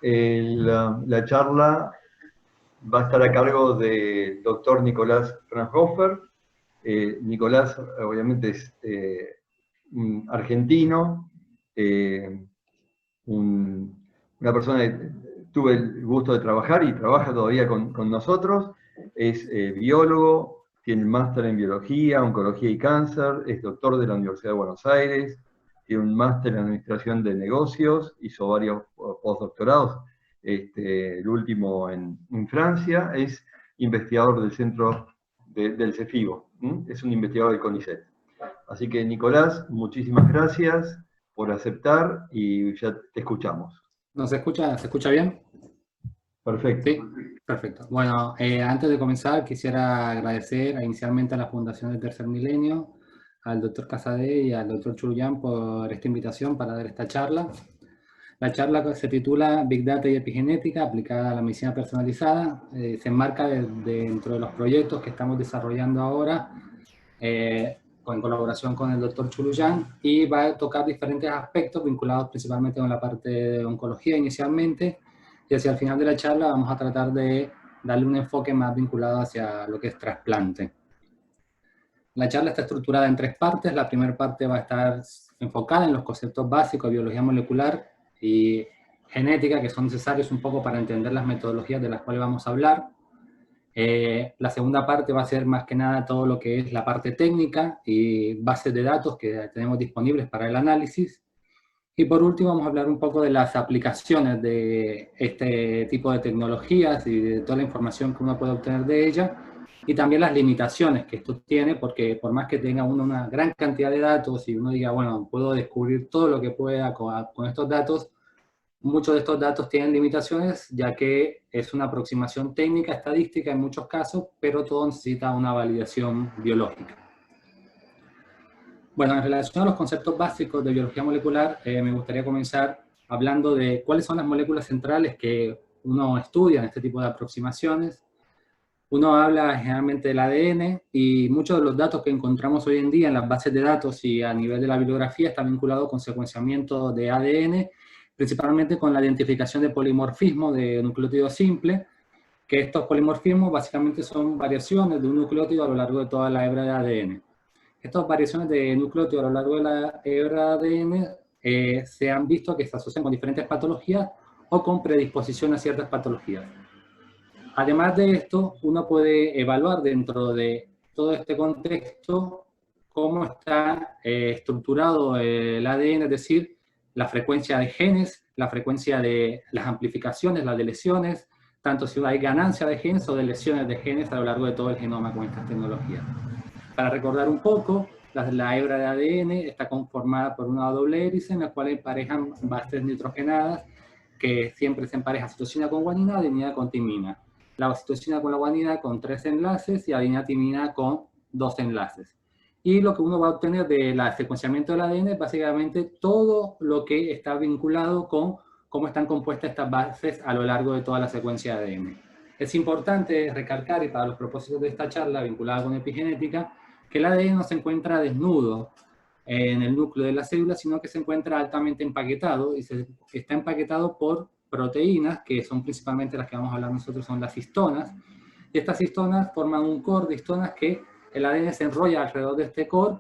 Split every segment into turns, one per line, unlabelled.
La charla va a estar a cargo del doctor Nicolás Fraunhofer. Nicolás, obviamente, es un argentino, una persona que tuve el gusto de trabajar y trabaja todavía con nosotros. Es biólogo, tiene un máster en biología, oncología y cáncer, es doctor de la Universidad de Buenos Aires, tiene un máster en administración de negocios, hizo varios postdoctorados, el último en Francia, es investigador del centro del CEFIBO, es un investigador del CONICET. Así que, Nicolás, muchísimas gracias por aceptar y ya te escuchamos.
¿Nos escucha? ¿Se escucha bien?
Perfecto.
Sí, perfecto. Bueno, antes de comenzar quisiera agradecer inicialmente a la Fundación del Tercer Milenio, al doctor Casadé y al doctor Churuyán por esta invitación para dar esta charla. La charla se titula Big Data y Epigenética aplicada a la medicina personalizada. Se enmarca dentro de los proyectos que estamos desarrollando ahora en colaboración con el doctor Churuyán, y va a tocar diferentes aspectos vinculados principalmente con la parte de oncología inicialmente, y hacia el final de la charla vamos a tratar de darle un enfoque más vinculado hacia lo que es trasplante. La charla está estructurada en 3 partes. La primera parte va a estar enfocada en los conceptos básicos de biología molecular y genética que son necesarios un poco para entender las metodologías de las cuales vamos a hablar. La segunda parte va a ser más que nada todo lo que es la parte técnica y bases de datos que tenemos disponibles para el análisis. Y por último vamos a hablar un poco de las aplicaciones de este tipo de tecnologías y de toda la información que uno puede obtener de ella, y también las limitaciones que esto tiene, porque por más que tenga uno una gran cantidad de datos y uno diga, bueno, puedo descubrir todo lo que pueda con estos datos, muchos de estos datos tienen limitaciones, ya que es una aproximación técnica, estadística en muchos casos, pero todo necesita una validación biológica. Bueno, en relación a los conceptos básicos de biología molecular, me gustaría comenzar hablando de cuáles son las moléculas centrales que uno estudia en este tipo de aproximaciones. Uno habla generalmente del ADN, y muchos de los datos que encontramos hoy en día en las bases de datos y a nivel de la bibliografía están vinculados con secuenciamiento de ADN, principalmente con la identificación de polimorfismo de nucleótido simple, que estos polimorfismos básicamente son variaciones de un nucleótido a lo largo de toda la hebra de ADN. Estas variaciones de nucleótido a lo largo de la hebra de ADN se han visto que se asocian con diferentes patologías o con predisposición a ciertas patologías. Además de esto, uno puede evaluar dentro de todo este contexto cómo está estructurado el ADN, es decir, la frecuencia de genes, la frecuencia de las amplificaciones, las deleciones, tanto si hay ganancia de genes o deleciones de genes a lo largo de todo el genoma con estas tecnologías. Para recordar un poco, la hebra de ADN está conformada por una doble hélice en la cual emparejan bases nitrogenadas, que siempre se empareja citosina con guanina, adenina con timina. La citosina con la guanina con 3 enlaces y adenina timina con 2 enlaces. Y lo que uno va a obtener del secuenciamiento del ADN es básicamente todo lo que está vinculado con cómo están compuestas estas bases a lo largo de toda la secuencia de ADN. Es importante recalcar, y para los propósitos de esta charla vinculada con epigenética, que el ADN no se encuentra desnudo en el núcleo de la célula, sino que se encuentra altamente empaquetado, y está empaquetado por proteínas, que son principalmente las que vamos a hablar nosotros, son las histonas, y estas histonas forman un core de histonas que el ADN se enrolla alrededor de este core,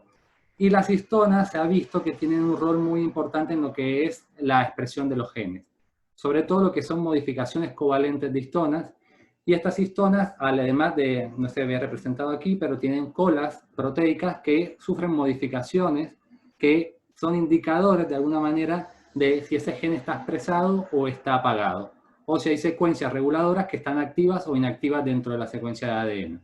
y las histonas se ha visto que tienen un rol muy importante en lo que es la expresión de los genes, sobre todo lo que son modificaciones covalentes de histonas. Y estas histonas, además de, no se ve representado aquí, pero tienen colas proteicas que sufren modificaciones que son indicadores de alguna manera de si ese gen está expresado o está apagado, o si hay secuencias reguladoras que están activas o inactivas dentro de la secuencia de ADN.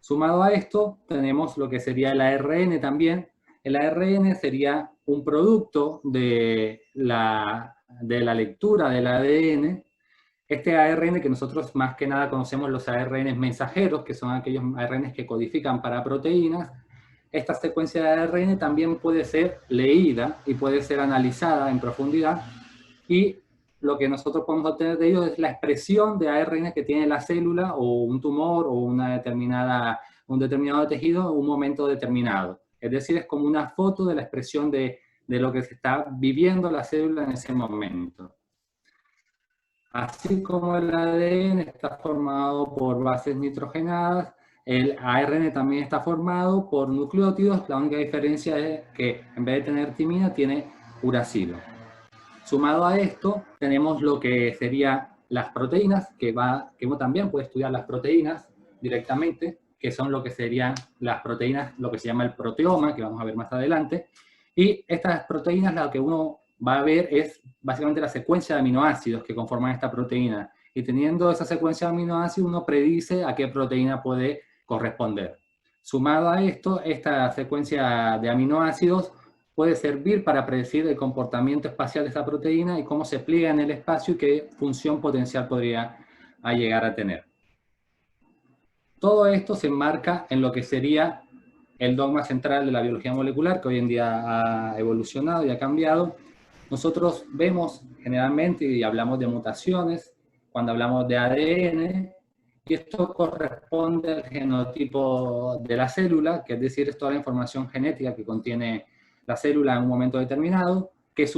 Sumado a esto, tenemos lo que sería el ARN también. El ARN sería un producto de la lectura del ADN. Este ARN que nosotros más que nada conocemos los ARN mensajeros, que son aquellos ARN que codifican para proteínas. Esta secuencia de ARN también puede ser leída y puede ser analizada en profundidad, y lo que nosotros podemos obtener de ellos es la expresión de ARN que tiene la célula o un tumor o un determinado tejido en un momento determinado. Es decir, es como una foto de la expresión de lo que se está viviendo la célula en ese momento. Así como el ADN está formado por bases nitrogenadas, el ARN también está formado por nucleótidos. La única diferencia es que en vez de tener timina, tiene uracilo. Sumado a esto, tenemos lo que serían las proteínas, que uno también puede estudiar las proteínas directamente, que son lo que serían las proteínas, lo que se llama el proteoma, que vamos a ver más adelante. Y estas proteínas, lo que uno va a ver es básicamente la secuencia de aminoácidos que conforman esta proteína. Y teniendo esa secuencia de aminoácidos, uno predice a qué proteína puede corresponder. Sumado a esto, esta secuencia de aminoácidos puede servir para predecir el comportamiento espacial de esta proteína y cómo se pliega en el espacio y qué función potencial podría llegar a tener. Todo esto se enmarca en lo que sería el dogma central de la biología molecular, que hoy en día ha evolucionado y ha cambiado. Nosotros vemos generalmente, y hablamos de mutaciones, cuando hablamos de ADN, y esto corresponde al genotipo de la célula, que es decir, es toda la información genética que contiene la célula en un momento determinado, que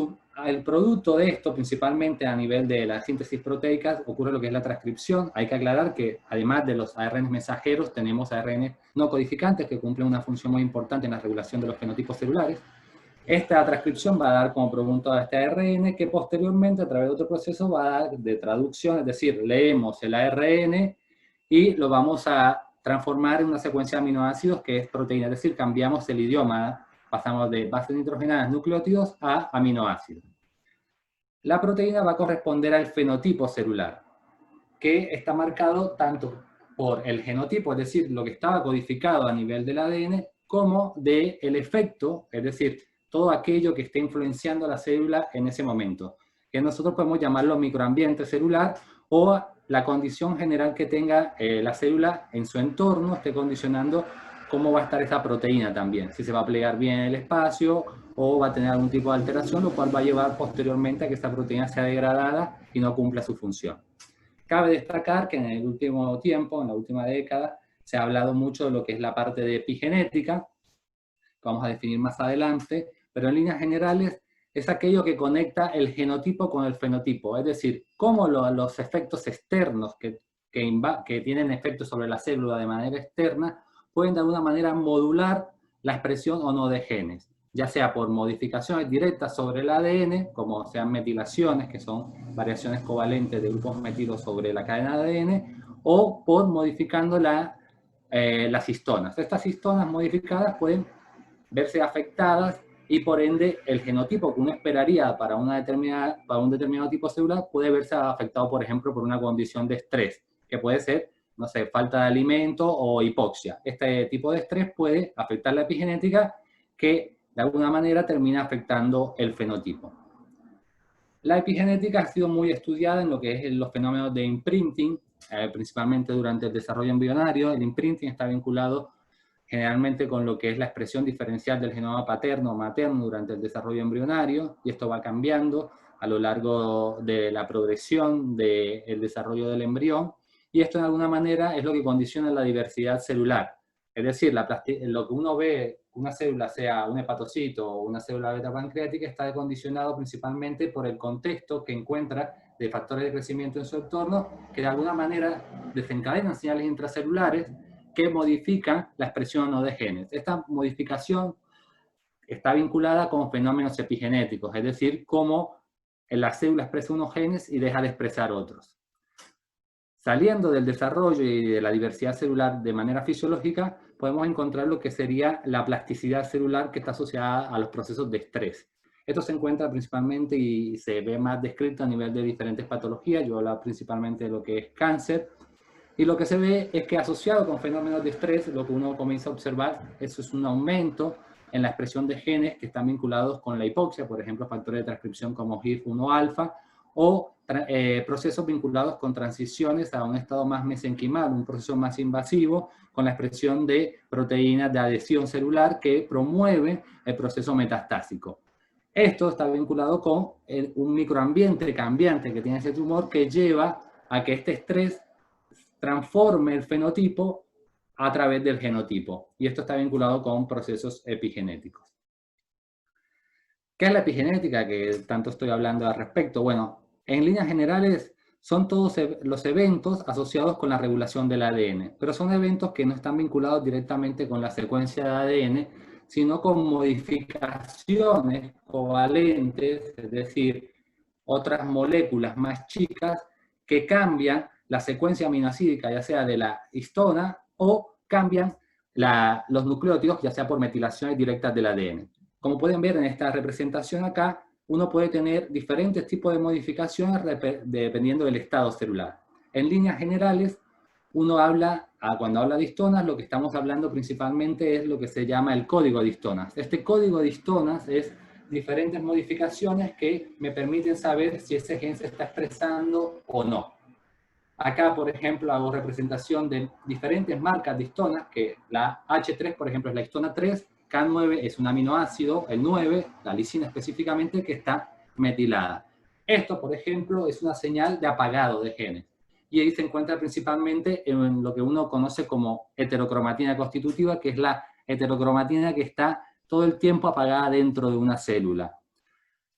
el producto de esto, principalmente a nivel de la síntesis proteica, ocurre lo que es la transcripción. Hay que aclarar que además de los ARN mensajeros, tenemos ARN no codificantes que cumplen una función muy importante en la regulación de los fenotipos celulares. Esta transcripción va a dar como producto a este ARN que posteriormente a través de otro proceso va a dar de traducción, es decir, leemos el ARN y lo vamos a transformar en una secuencia de aminoácidos que es proteína, es decir, cambiamos el idioma, pasamos de bases nitrogenadas, nucleótidos a aminoácidos. La proteína va a corresponder al fenotipo celular, que está marcado tanto por el genotipo, es decir, lo que estaba codificado a nivel del ADN, como del efecto, es decir, todo aquello que esté influenciando a la célula en ese momento, que nosotros podemos llamarlo microambiente celular o la condición general que tenga la célula en su entorno, esté condicionando cómo va a estar esa proteína también, si se va a plegar bien en el espacio o va a tener algún tipo de alteración, lo cual va a llevar posteriormente a que esa proteína sea degradada y no cumpla su función. Cabe destacar que en el último tiempo, en la última década, se ha hablado mucho de lo que es la parte de epigenética, que vamos a definir más adelante, pero en líneas generales es aquello que conecta el genotipo con el fenotipo, es decir, cómo los efectos externos que tienen efectos sobre la célula de manera externa pueden de alguna manera modular la expresión o no de genes, ya sea por modificaciones directas sobre el ADN, como sean metilaciones, que son variaciones covalentes de grupos metilos sobre la cadena de ADN, o por modificando las histonas. Estas histonas modificadas pueden verse afectadas y por ende el genotipo que uno esperaría para un determinado tipo celular puede verse afectado, por ejemplo, por una condición de estrés, que puede ser, no sé, falta de alimento o hipoxia. Este tipo de estrés puede afectar la epigenética, que de alguna manera termina afectando el fenotipo. La epigenética ha sido muy estudiada en lo que es los fenómenos de imprinting, principalmente durante el desarrollo embrionario. El imprinting está vinculado generalmente con lo que es la expresión diferencial del genoma paterno o materno durante el desarrollo embrionario, y esto va cambiando a lo largo de la progresión del desarrollo del embrión, y esto de alguna manera es lo que condiciona la diversidad celular. Es decir, lo que uno ve, una célula sea un hepatocito o una célula beta pancreática, está condicionado principalmente por el contexto que encuentra de factores de crecimiento en su entorno, que de alguna manera desencadenan señales intracelulares que modifican la expresión no de genes. Esta modificación está vinculada con fenómenos epigenéticos, es decir, cómo la célula expresa unos genes y deja de expresar otros. Saliendo del desarrollo y de la diversidad celular de manera fisiológica, podemos encontrar lo que sería la plasticidad celular que está asociada a los procesos de estrés. Esto se encuentra principalmente y se ve más descrito a nivel de diferentes patologías. Yo hablo principalmente de lo que es cáncer. Y lo que se ve es que asociado con fenómenos de estrés, lo que uno comienza a observar, eso es un aumento en la expresión de genes que están vinculados con la hipoxia, por ejemplo, factores de transcripción como HIF1-alfa, o procesos vinculados con transiciones a un estado más mesenquimal, un proceso más invasivo, con la expresión de proteínas de adhesión celular que promueve el proceso metastásico. Esto está vinculado con un microambiente cambiante que tiene ese tumor, que lleva a que este estrés transforme el fenotipo a través del genotipo. Y esto está vinculado con procesos epigenéticos. ¿Qué es la epigenética? Que tanto estoy hablando al respecto. Bueno, en líneas generales son todos los eventos asociados con la regulación del ADN, pero son eventos que no están vinculados directamente con la secuencia de ADN, sino con modificaciones covalentes, es decir, otras moléculas más chicas que cambian la secuencia aminoácidica, ya sea de la histona, o cambian los nucleótidos, ya sea por metilaciones directas del ADN. Como pueden ver en esta representación acá, uno puede tener diferentes tipos de modificaciones dependiendo del estado celular. En líneas generales, uno habla, cuando habla de histonas, lo que estamos hablando principalmente es lo que se llama el código de histonas. Este código de histonas es diferentes modificaciones que me permiten saber si ese gen se está expresando o no. Acá, por ejemplo, hago representación de diferentes marcas de histonas, que la H3, por ejemplo, es la histona 3, K9 es un aminoácido, el 9, la lisina específicamente, que está metilada. Esto, por ejemplo, es una señal de apagado de genes. Y ahí se encuentra principalmente en lo que uno conoce como heterocromatina constitutiva, que es la heterocromatina que está todo el tiempo apagada dentro de una célula.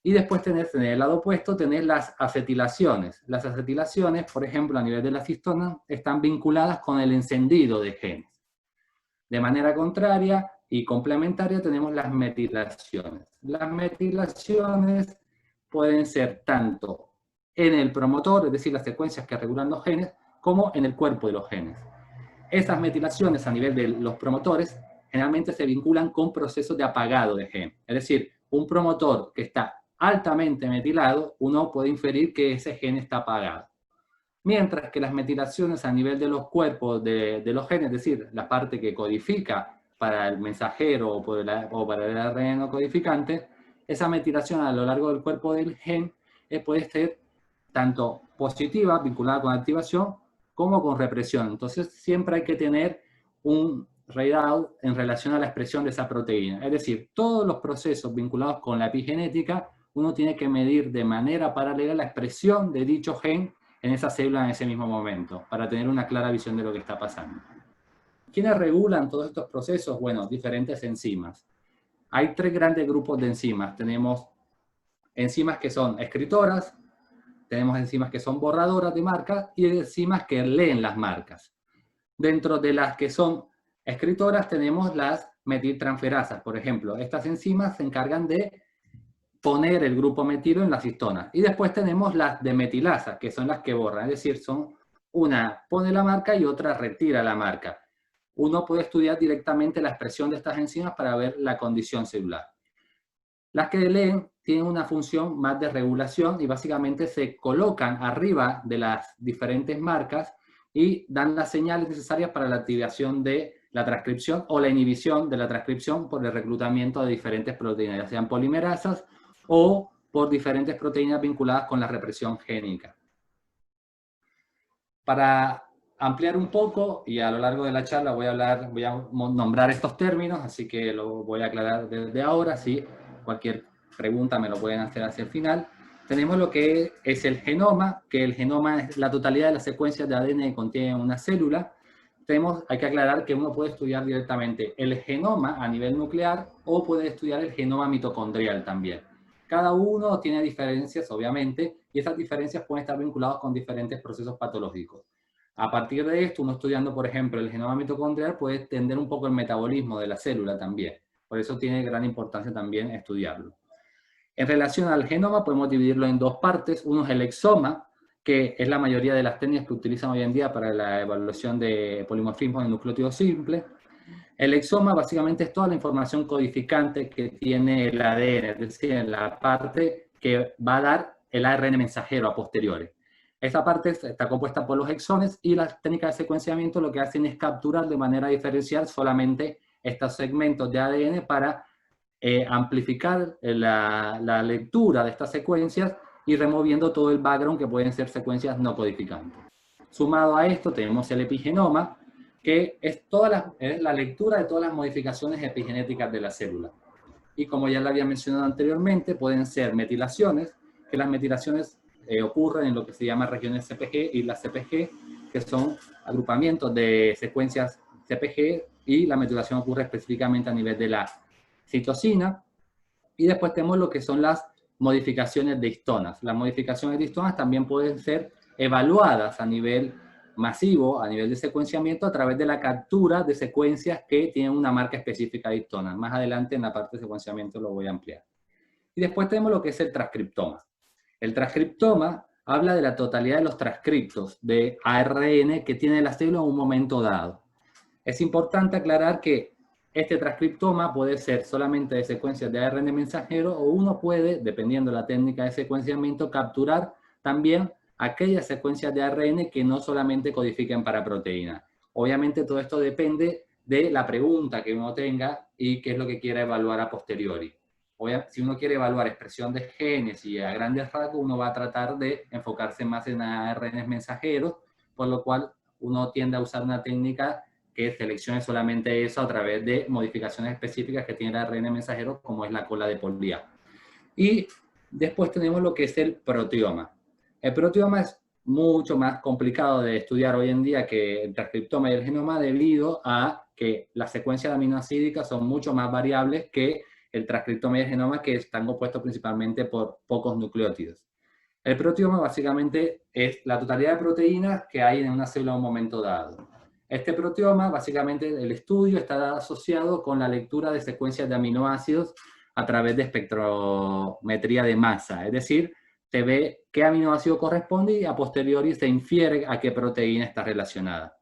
Y después tenés en el lado opuesto, tenés las acetilaciones. Las acetilaciones, por ejemplo, a nivel de las histonas, están vinculadas con el encendido de genes. De manera contraria y complementaria tenemos las metilaciones. Las metilaciones pueden ser tanto en el promotor, es decir, las secuencias que regulan los genes, como en el cuerpo de los genes. Esas metilaciones a nivel de los promotores generalmente se vinculan con procesos de apagado de gen. Es decir, un promotor que está altamente metilado, uno puede inferir que ese gen está apagado. Mientras que las metilaciones a nivel de los cuerpos de los genes, es decir, la parte que codifica para el mensajero o para el ARN no codificante, esa metilación a lo largo del cuerpo del gen puede ser tanto positiva, vinculada con activación, como con represión. Entonces, siempre hay que tener un readout en relación a la expresión de esa proteína. Es decir, todos los procesos vinculados con la epigenética, uno tiene que medir de manera paralela la expresión de dicho gen en esa célula en ese mismo momento, para tener una clara visión de lo que está pasando. ¿Quiénes regulan todos estos procesos? Bueno, diferentes enzimas. Hay tres grandes grupos de enzimas. Tenemos enzimas que son escritoras, tenemos enzimas que son borradoras de marcas y enzimas que leen las marcas. Dentro de las que son escritoras tenemos las metiltransferasas, por ejemplo. Estas enzimas se encargan de poner el grupo metilo en las histonas. Y después tenemos las demetilasas, que son las que borran. Es decir, son una pone la marca y otra retira la marca. Uno puede estudiar directamente la expresión de estas enzimas para ver la condición celular. Las que leen tienen una función más de regulación y básicamente se colocan arriba de las diferentes marcas y dan las señales necesarias para la activación de la transcripción o la inhibición de la transcripción por el reclutamiento de diferentes proteínas, ya sean polimerasas o por diferentes proteínas vinculadas con la represión génica. Para ampliar un poco, y a lo largo de la charla voy a nombrar estos términos, así que lo voy a aclarar desde ahora. Si cualquier pregunta me lo pueden hacer hacia el final. Tenemos lo que es el genoma, que el genoma es la totalidad de las secuencias de ADN que contiene una célula. Hay que aclarar que uno puede estudiar directamente el genoma a nivel nuclear o puede estudiar el genoma mitocondrial también. Cada uno tiene diferencias, obviamente, y esas diferencias pueden estar vinculadas con diferentes procesos patológicos. A partir de esto, uno estudiando, por ejemplo, el genoma mitocondrial puede entender un poco el metabolismo de la célula también. Por eso tiene gran importancia también estudiarlo. En relación al genoma, podemos dividirlo en dos partes. Uno es el exoma, que es la mayoría de las técnicas que utilizan hoy en día para la evaluación de polimorfismo de nucleótido simple. El exoma básicamente es toda la información codificante que tiene el ADN, es decir, la parte que va a dar el ARN mensajero a posteriori. Esta parte está compuesta por los exones y las técnicas de secuenciamiento lo que hacen es capturar de manera diferencial solamente estos segmentos de ADN para amplificar la lectura de estas secuencias y removiendo todo el background que pueden ser secuencias no codificantes. Sumado a esto tenemos el epigenoma, que es la lectura de todas las modificaciones epigenéticas de la célula. Y como ya lo había mencionado anteriormente, pueden ser metilaciones, que las metilaciones ocurren en lo que se llama regiones CPG y las CPG, que son agrupamientos de secuencias CPG, y la metilación ocurre específicamente a nivel de la citosina. Y después tenemos lo que son las modificaciones de histonas. Las modificaciones de histonas también pueden ser evaluadas a nivel masivo, a nivel de secuenciamiento, a través de la captura de secuencias que tienen una marca específica de histona. Más adelante en la parte de secuenciamiento lo voy a ampliar. Y después tenemos lo que es el transcriptoma. El transcriptoma habla de la totalidad de los transcriptos de ARN que tiene la célula en un momento dado. Es importante aclarar que este transcriptoma puede ser solamente de secuencias de ARN mensajero, o uno puede, dependiendo de la técnica de secuenciamiento, capturar también aquellas secuencias de ARN que no solamente codifiquen para proteínas. Obviamente todo esto depende de la pregunta que uno tenga y qué es lo que quiera evaluar a posteriori. Si uno quiere evaluar expresión de genes y a grandes rasgos, uno va a tratar de enfocarse más en ARN mensajeros, por lo cual uno tiende a usar una técnica que seleccione solamente eso a través de modificaciones específicas que tiene el ARN mensajero, como es la cola de Polía. Y después tenemos lo que es el proteoma. El proteoma es mucho más complicado de estudiar hoy en día que el transcriptoma y el genoma, debido a que las secuencias aminoácidas son mucho más variables que el transcriptoma y el genoma, que están compuestos principalmente por pocos nucleótidos. El proteoma básicamente es la totalidad de proteínas que hay en una célula en un momento dado. Este proteoma, básicamente el estudio está asociado con la lectura de secuencias de aminoácidos a través de espectrometría de masa, es decir, se ve qué aminoácido corresponde y a posteriori se infiere a qué proteína está relacionada.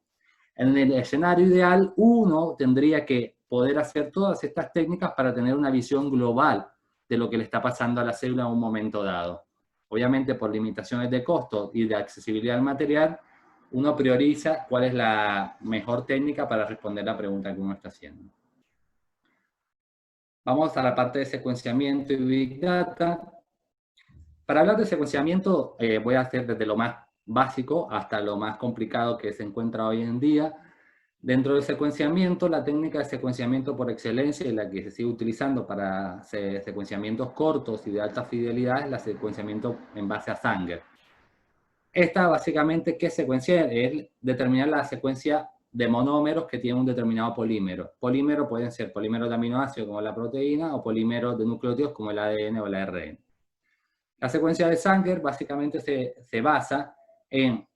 En el escenario ideal, uno tendría que poder hacer todas estas técnicas para tener una visión global de lo que le está pasando a la célula en un momento dado. Obviamente, por limitaciones de costo y de accesibilidad al material, uno prioriza cuál es la mejor técnica para responder la pregunta que uno está haciendo. Vamos a la parte de secuenciamiento y Big Data. Para hablar de secuenciamiento, voy a hacer desde lo más básico hasta lo más complicado que se encuentra hoy en día. Dentro del secuenciamiento, la técnica de secuenciamiento por excelencia y la que se sigue utilizando para secuenciamientos cortos y de alta fidelidad es el secuenciamiento en base a Sanger. Esta básicamente, ¿qué secuencia? Es determinar la secuencia de monómeros que tiene un determinado polímero. Polímeros pueden ser polímeros de aminoácidos como la proteína o polímeros de nucleótidos como el ADN o el ARN. La secuencia de Sanger básicamente se basa en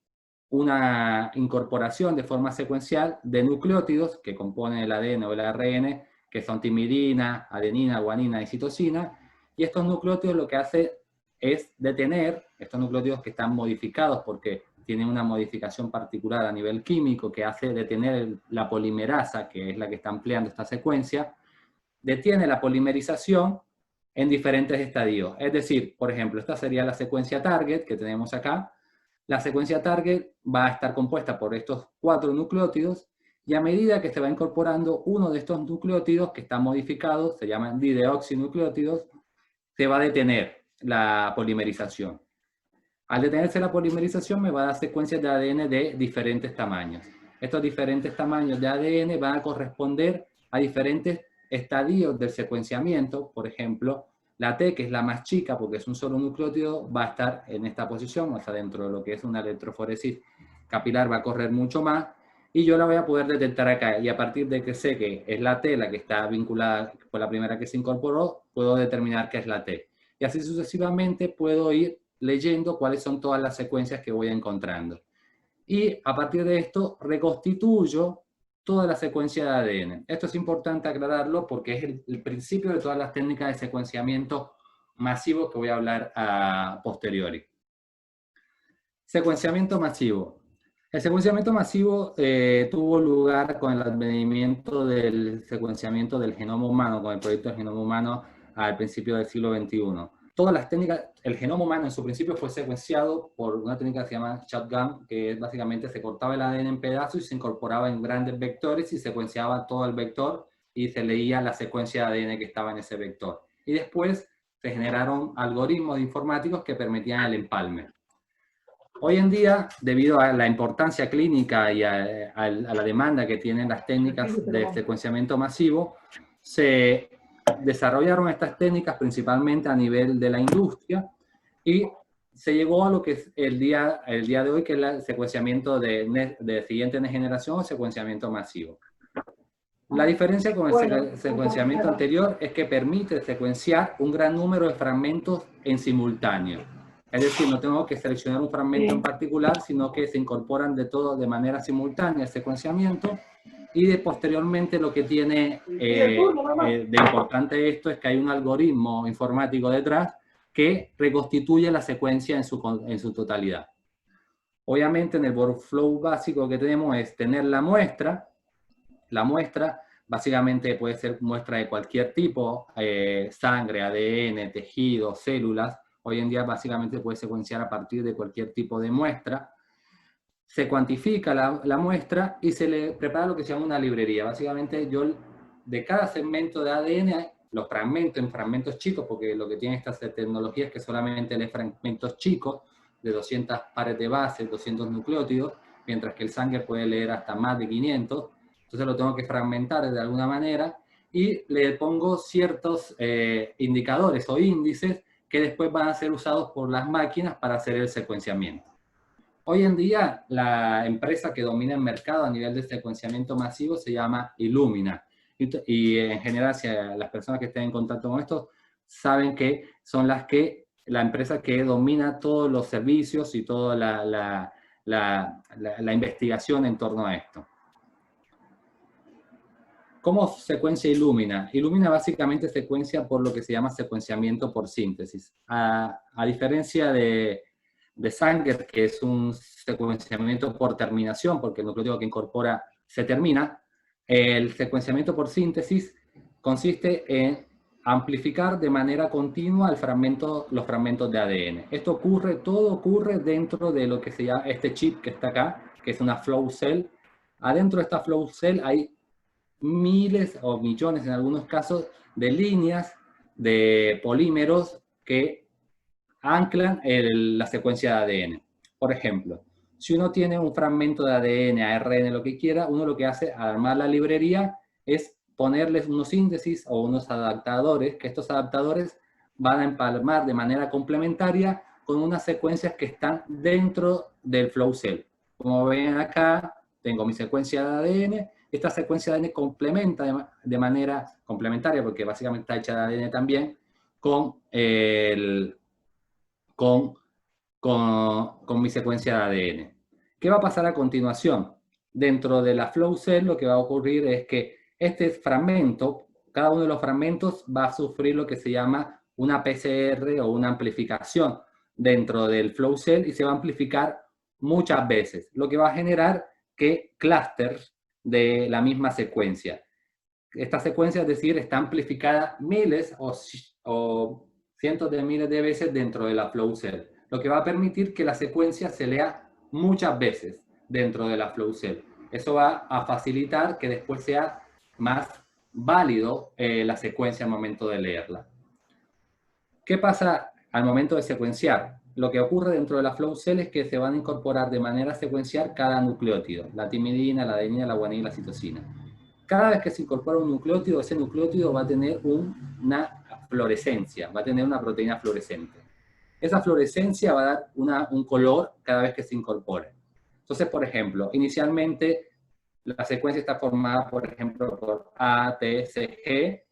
una incorporación de forma secuencial de nucleótidos que componen el ADN o el ARN, que son timidina, adenina, guanina y citosina, y estos nucleótidos lo que hace es detener, estos nucleótidos que están modificados porque tienen una modificación particular a nivel químico que hace detener la polimerasa, que es la que está empleando esta secuencia, detiene la polimerización en diferentes estadios. Es decir, por ejemplo, esta sería la secuencia target que tenemos acá. La secuencia target va a estar compuesta por estos 4 nucleótidos, y a medida que se va incorporando uno de estos nucleótidos que están modificados, se llaman dideoxinucleótidos, se va a detener la polimerización. Al detenerse la polimerización me va a dar secuencias de ADN de diferentes tamaños. Estos diferentes tamaños de ADN van a corresponder a diferentes estadios del secuenciamiento. Por ejemplo, la T, que es la más chica porque es un solo nucleótido, va a estar en esta posición, o sea, dentro de lo que es una electroforesis capilar va a correr mucho más, y yo la voy a poder detectar acá, y a partir de que sé que es la T la que está vinculada, fue la primera que se incorporó, puedo determinar qué es la T. Y así sucesivamente puedo ir leyendo cuáles son todas las secuencias que voy encontrando. Y a partir de esto reconstituyo toda la secuencia de ADN. Esto es importante aclararlo porque es el principio de todas las técnicas de secuenciamiento masivo que voy a hablar a posteriori. Secuenciamiento masivo. El secuenciamiento masivo tuvo lugar con el advenimiento del secuenciamiento del genoma humano, con el proyecto del genoma humano al principio del siglo XXI. Todas las técnicas, el genoma humano en su principio fue secuenciado por una técnica que se llama shotgun, que básicamente se cortaba el ADN en pedazos y se incorporaba en grandes vectores y secuenciaba todo el vector y se leía la secuencia de ADN que estaba en ese vector. Y después se generaron algoritmos informáticos que permitían el empalme. Hoy en día, debido a la importancia clínica y a la demanda que tienen las técnicas de secuenciamiento masivo, se desarrollaron estas técnicas principalmente a nivel de la industria y se llegó a lo que es el día de hoy, que es el secuenciamiento de siguiente generación o secuenciamiento masivo. La diferencia con el secuenciamiento anterior es que permite secuenciar un gran número de fragmentos en simultáneo. Es decir, no tengo que seleccionar un fragmento en particular, sino que se incorporan de todo de manera simultánea el secuenciamiento. Y posteriormente lo que tiene de importante esto es que hay un algoritmo informático detrás que reconstituye la secuencia en su totalidad. Obviamente en el workflow básico que tenemos es tener la muestra. La muestra básicamente puede ser muestra de cualquier tipo, sangre, ADN, tejidos, células. Hoy en día básicamente puede secuenciar a partir de cualquier tipo de muestra. Se cuantifica la muestra y se le prepara lo que se llama una librería. Básicamente yo de cada segmento de ADN los fragmento en fragmentos chicos, porque lo que tiene esta tecnología es que solamente lee fragmentos chicos de 200 pares de bases, 200 nucleótidos, mientras que el sangre puede leer hasta más de 500. Entonces lo tengo que fragmentar de alguna manera y le pongo ciertos indicadores o índices que después van a ser usados por las máquinas para hacer el secuenciamiento. Hoy en día, la empresa que domina el mercado a nivel de secuenciamiento masivo se llama Illumina. Y en general, si las personas que estén en contacto con esto saben que son la empresa que domina todos los servicios y toda la investigación en torno a esto. ¿Cómo secuencia Illumina? Illumina básicamente secuencia por lo que se llama secuenciamiento por síntesis. A diferencia de Sanger, que es un secuenciamiento por terminación, porque el nucleótido que incorpora se termina, el secuenciamiento por síntesis consiste en amplificar de manera continua los fragmentos de ADN. Todo ocurre dentro de lo que se llama este chip que está acá, que es una flow cell. Adentro de esta flow cell hay miles o millones en algunos casos de líneas de polímeros que anclan la secuencia de ADN. Por ejemplo, si uno tiene un fragmento de ADN, ARN, lo que quiera, uno lo que hace al armar la librería es ponerles unos síntesis o unos adaptadores, que estos adaptadores van a empalmar de manera complementaria con unas secuencias que están dentro del flow cell. Como ven acá, tengo mi secuencia de ADN. Esta secuencia de ADN complementa de manera complementaria, porque básicamente está hecha de ADN también, con mi secuencia de ADN. ¿Qué va a pasar a continuación? Dentro de la flow cell lo que va a ocurrir es que este fragmento, cada uno de los fragmentos va a sufrir lo que se llama una PCR o una amplificación dentro del flow cell y se va a amplificar muchas veces, lo que va a generar que clústeres de la misma secuencia. Esta secuencia, es decir, está amplificada miles o cientos de miles de veces dentro de la flow cell, lo que va a permitir que la secuencia se lea muchas veces dentro de la flow cell. Eso va a facilitar que después sea más válido la secuencia al momento de leerla. ¿Qué pasa al momento de secuenciar? Lo que ocurre dentro de la flow cell es que se van a incorporar de manera secuencial cada nucleótido, la timidina, la adenina, la guanina y la citosina. Cada vez que se incorpora un nucleótido, ese nucleótido va a tener una fluorescencia, va a tener una proteína fluorescente. Esa fluorescencia va a dar un color cada vez que se incorpore. Entonces, por ejemplo, inicialmente la secuencia está formada, por ejemplo, por A, T, C, G.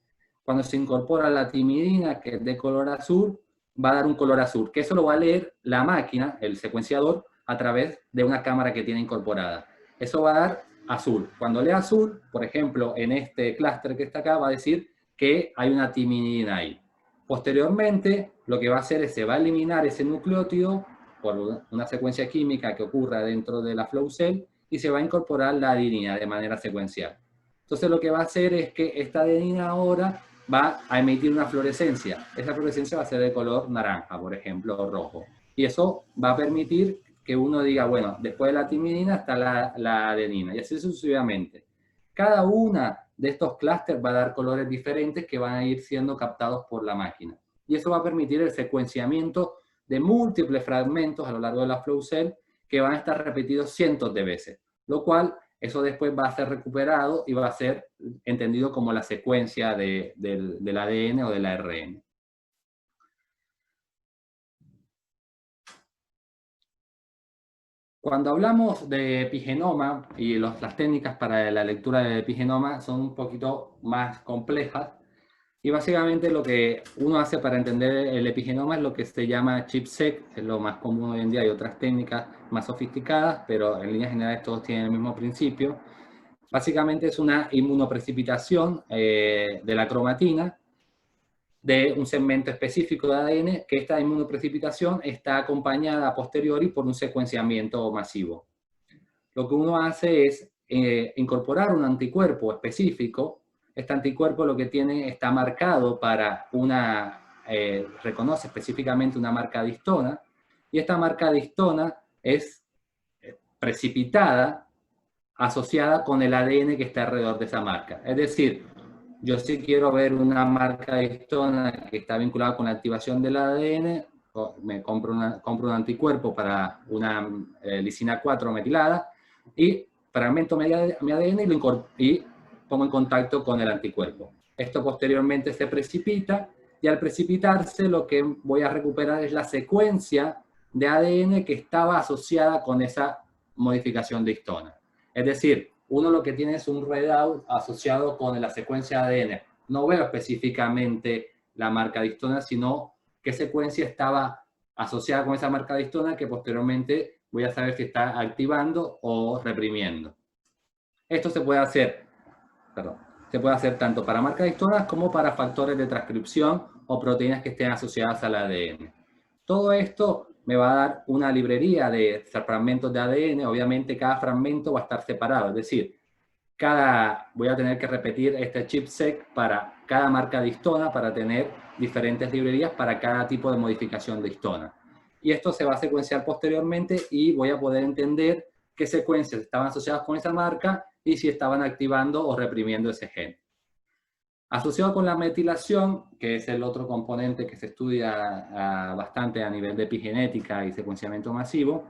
Cuando se incorpora la timidina, que es de color azul, va a dar un color azul, que eso lo va a leer la máquina, el secuenciador, a través de una cámara que tiene incorporada. Eso va a dar azul. Cuando lea azul, por ejemplo, en este clúster que está acá, va a decir que hay una timidina ahí. Posteriormente, lo que va a hacer es se va a eliminar ese nucleótido por una secuencia química que ocurra dentro de la flow cell y se va a incorporar la adenina de manera secuencial. Entonces lo que va a hacer es que esta adenina ahora va a emitir una fluorescencia. Esa fluorescencia va a ser de color naranja, por ejemplo, o rojo. Y eso va a permitir que uno diga, bueno, después de la timidina está la adenina, y así sucesivamente. Cada una de estos clústeres va a dar colores diferentes que van a ir siendo captados por la máquina. Y eso va a permitir el secuenciamiento de múltiples fragmentos a lo largo de la flow cell que van a estar repetidos cientos de veces, lo cual eso después va a ser recuperado y va a ser entendido como la secuencia del ADN o del ARN. Cuando hablamos de epigenoma y las técnicas para la lectura del epigenoma son un poquito más complejas Y básicamente lo que uno hace para entender el epigenoma es lo que se llama ChIP-seq, es lo más común hoy en día. Hay otras técnicas más sofisticadas, pero en líneas generales todos tienen el mismo principio. Básicamente es una inmunoprecipitación de la cromatina de un segmento específico de ADN, que esta inmunoprecipitación está acompañada a posteriori por un secuenciamiento masivo. Lo que uno hace es incorporar un anticuerpo específico. Este anticuerpo lo que tiene está marcado para reconoce específicamente una marca de histona, y esta marca de histona es precipitada asociada con el ADN que está alrededor de esa marca. Es decir, yo sí quiero ver una marca de histona que está vinculada con la activación del ADN, me compro un anticuerpo para una lisina 4 metilada y fragmento mi ADN y pongo en contacto con el anticuerpo. Esto posteriormente se precipita y al precipitarse lo que voy a recuperar es la secuencia de ADN que estaba asociada con esa modificación de histona. Es decir, uno lo que tiene es un readout asociado con la secuencia de ADN. No veo específicamente la marca de histona, sino qué secuencia estaba asociada con esa marca de histona que posteriormente voy a saber si está activando o reprimiendo. Esto se puede hacer tanto para marcas de histonas como para factores de transcripción o proteínas que estén asociadas al ADN. Todo esto me va a dar una librería de fragmentos de ADN. Obviamente cada fragmento va a estar separado, es decir, voy a tener que repetir este ChIP-seq para cada marca de histona para tener diferentes librerías para cada tipo de modificación de histona. Y esto se va a secuenciar posteriormente y voy a poder entender qué secuencias estaban asociadas con esa marca y si estaban activando o reprimiendo ese gen. Asociado con la metilación, que es el otro componente que se estudia bastante a nivel de epigenética y secuenciamiento masivo,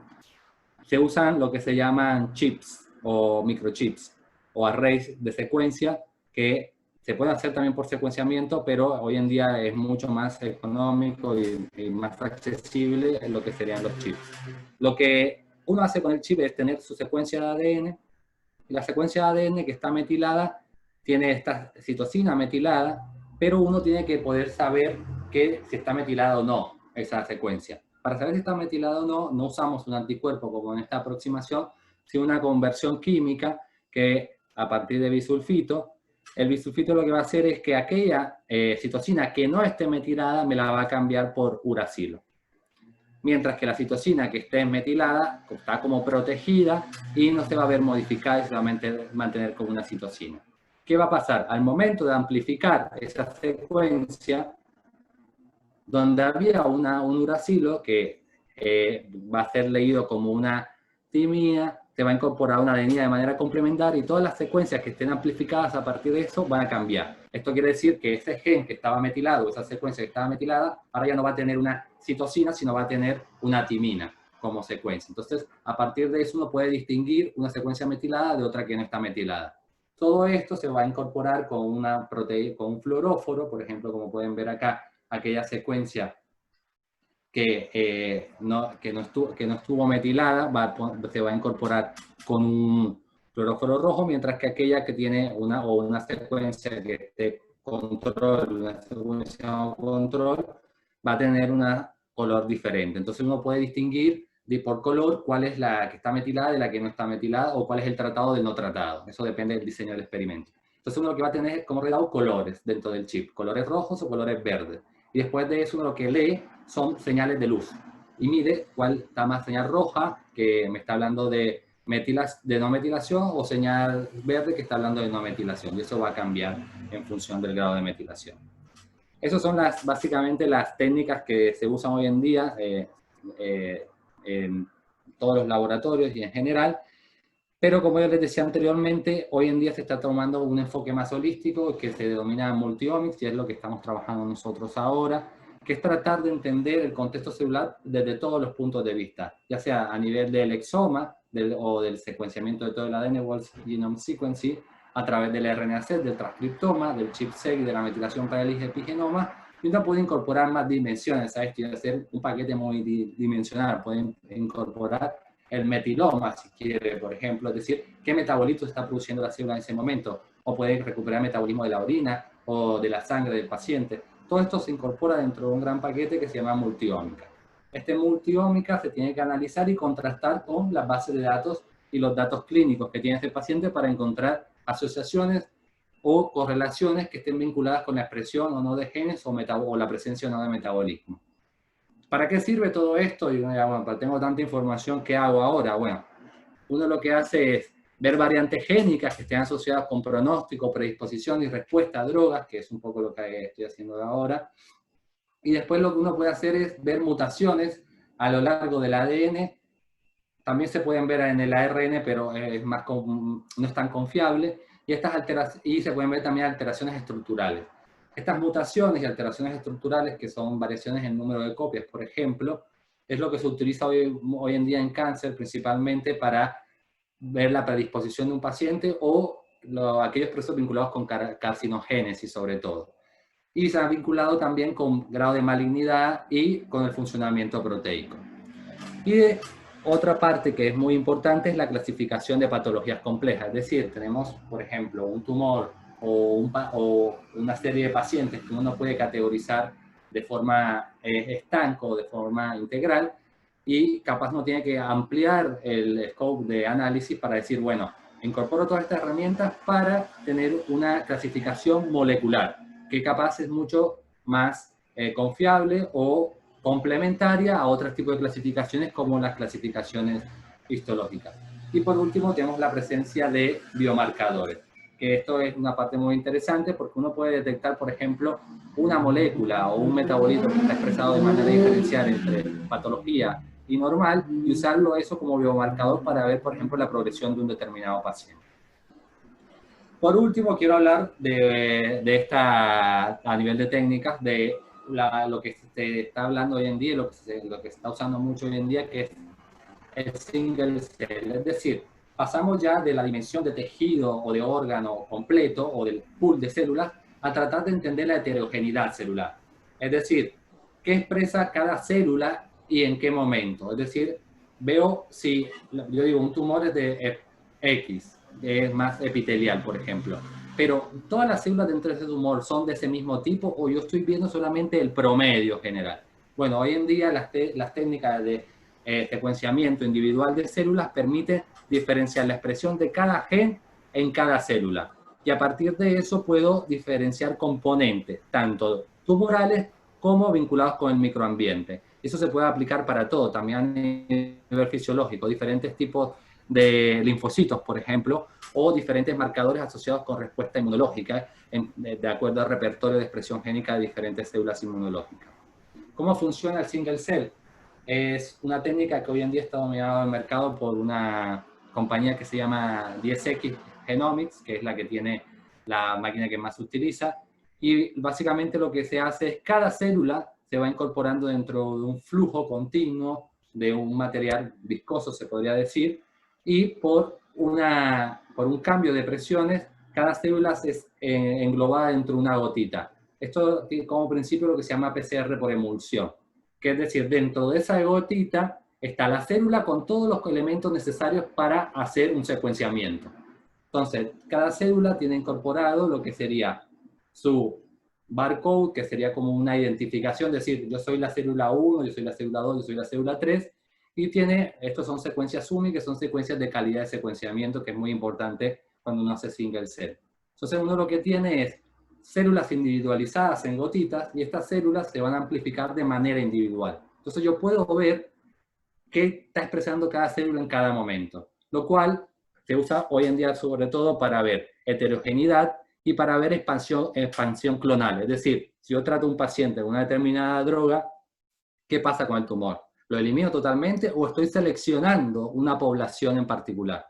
se usan lo que se llaman chips o microchips o arrays de secuencia que se pueden hacer también por secuenciamiento, pero hoy en día es mucho más económico y más accesible lo que serían los chips. Lo que uno hace con el chip es tener su secuencia de ADN, y la secuencia de ADN que está metilada tiene esta citosina metilada, pero uno tiene que poder saber si está metilada o no esa secuencia. Para saber si está metilada o no, no usamos un anticuerpo como en esta aproximación, sino una conversión química que a partir de bisulfito, el bisulfito lo que va a hacer es que aquella citosina que no esté metilada me la va a cambiar por uracilo. Mientras que la citosina que esté metilada está como protegida y no se va a ver modificada y se va a mantener como una citosina. ¿Qué va a pasar? Al momento de amplificar esa secuencia, donde había un uracilo que va a ser leído como una timina, se va a incorporar una adenina de manera complementaria y todas las secuencias que estén amplificadas a partir de eso van a cambiar. Esto quiere decir que ese gen que estaba metilado, esa secuencia que estaba metilada, ahora ya no va a tener una citosina, sino va a tener una timina como secuencia. Entonces, a partir de eso uno puede distinguir una secuencia metilada de otra que no está metilada. Todo esto se va a incorporar con una proteína, con un fluoróforo, por ejemplo, como pueden ver acá, aquella secuencia que no estuvo metilada se va a incorporar con un fluoróforo rojo, mientras que aquella que tiene una secuencia que esté una secuencia control, va a tener un color diferente. Entonces uno puede distinguir por color cuál es la que está metilada de la que no está metilada o cuál es el tratado del no tratado. Eso depende del diseño del experimento. Entonces uno lo que va a tener es como readado colores dentro del chip, colores rojos o colores verdes. Y después de eso uno lo que lee son señales de luz y mide cuál está más señal roja, que me está hablando de no metilación, o señal verde, que está hablando de no metilación. Y eso va a cambiar en función del grado de metilación. Esas son básicamente las técnicas que se usan hoy en día en todos los laboratorios y en general. Pero como yo les decía anteriormente, hoy en día se está tomando un enfoque más holístico que se denomina multiomics, y es lo que estamos trabajando nosotros ahora, que es tratar de entender el contexto celular desde todos los puntos de vista, ya sea a nivel del exoma o del secuenciamiento de todo el ADN, Whole Genome Sequencing, a través del RNA-seq, del transcriptoma, del ChIP-seq y de la metilación para el epigenoma, y uno puede incorporar más dimensiones a esto y hacer un paquete multidimensional. Pueden incorporar el metiloma, si quiere, por ejemplo, es decir, qué metabolito está produciendo la célula en ese momento, o puede recuperar el metabolismo de la orina, o de la sangre del paciente. Todo esto se incorpora dentro de un gran paquete que se llama multiómica. Este multiómica se tiene que analizar y contrastar con las bases de datos y los datos clínicos que tiene este paciente para encontrar asociaciones o correlaciones que estén vinculadas con la expresión o no de genes o la presencia o no de metabolismo. ¿Para qué sirve todo esto? Y bueno, tengo tanta información, ¿qué hago ahora? Bueno, uno lo que hace es ver variantes génicas que estén asociadas con pronóstico, predisposición y respuesta a drogas, que es un poco lo que estoy haciendo ahora. Y después lo que uno puede hacer es ver mutaciones a lo largo del ADN. También se pueden ver en el ARN, pero no es tan confiable. Y se pueden ver también alteraciones estructurales. Estas mutaciones y alteraciones estructurales, que son variaciones en número de copias, por ejemplo, es lo que se utiliza hoy en día en cáncer, principalmente para ver la predisposición de un paciente o aquellos procesos vinculados con carcinogénesis, sobre todo. Y se ha vinculado también con grado de malignidad y con el funcionamiento proteico. Y otra parte que es muy importante es la clasificación de patologías complejas. Es decir, tenemos, por ejemplo, un tumor o una serie de pacientes que uno puede categorizar de forma estanco o de forma integral, y capaz no tiene que ampliar el scope de análisis para decir, bueno, incorporo todas estas herramientas para tener una clasificación molecular, que capaz es mucho más confiable o complementaria a otros tipos de clasificaciones como las clasificaciones histológicas. Y por último tenemos la presencia de biomarcadores, que esto es una parte muy interesante porque uno puede detectar, por ejemplo, una molécula o un metabolito que está expresado de manera diferencial entre patología y normal, y usarlo eso como biomarcador para ver, por ejemplo, la progresión de un determinado paciente. Por último, quiero hablar de esta, a nivel de técnicas, de lo que se está hablando hoy en día, lo que se está usando mucho hoy en día, que es el single cell. Es decir, pasamos ya de la dimensión de tejido o de órgano completo o del pool de células a tratar de entender la heterogeneidad celular. Es decir, qué expresa cada célula y en qué momento. Es decir, veo si, yo digo, un tumor es de X, es más epitelial, por ejemplo. Pero todas las células dentro de ese tumor son de ese mismo tipo, o yo estoy viendo solamente el promedio general. Bueno, hoy en día las técnicas de secuenciamiento individual de células permite diferenciar la expresión de cada gen en cada célula. Y a partir de eso puedo diferenciar componentes, tanto tumorales como vinculados con el microambiente. Eso se puede aplicar para todo, también a nivel fisiológico, diferentes tipos de linfocitos, por ejemplo, o diferentes marcadores asociados con respuesta inmunológica, de acuerdo al repertorio de expresión génica de diferentes células inmunológicas. ¿Cómo funciona el single cell? Es una técnica que hoy en día está dominada en el mercado por una compañía que se llama 10X Genomics, que es la que tiene la máquina que más se utiliza, y básicamente lo que se hace es cada célula se va incorporando dentro de un flujo continuo de un material viscoso, se podría decir, y por un cambio de presiones, cada célula es englobada dentro de una gotita. Esto tiene como principio lo que se llama PCR por emulsión, que es decir, dentro de esa gotita está la célula con todos los elementos necesarios para hacer un secuenciamiento. Entonces, cada célula tiene incorporado lo que sería su barcode, que sería como una identificación, es decir, yo soy la célula 1, yo soy la célula 2, yo soy la célula 3, y estos son secuencias UMI, que son secuencias de calidad de secuenciamiento, que es muy importante cuando uno hace single cell. Entonces, uno lo que tiene es células individualizadas en gotitas, y estas células se van a amplificar de manera individual. Entonces, yo puedo ver qué está expresando cada célula en cada momento, lo cual se usa hoy en día sobre todo para ver heterogeneidad y para ver expansión clonal. Es decir, si yo trato a un paciente con una determinada droga, ¿qué pasa con el tumor? ¿Lo elimino totalmente o estoy seleccionando una población en particular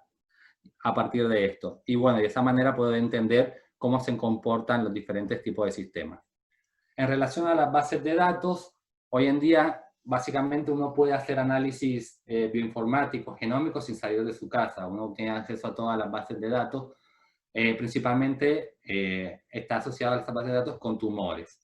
a partir de esto? Y bueno, de esa manera puedo entender cómo se comportan los diferentes tipos de sistemas. En relación a las bases de datos, hoy en día básicamente uno puede hacer análisis bioinformáticos, genómicos sin salir de su casa. Uno tiene acceso a todas las bases de datos. Principalmente está asociada a estas bases de datos con tumores.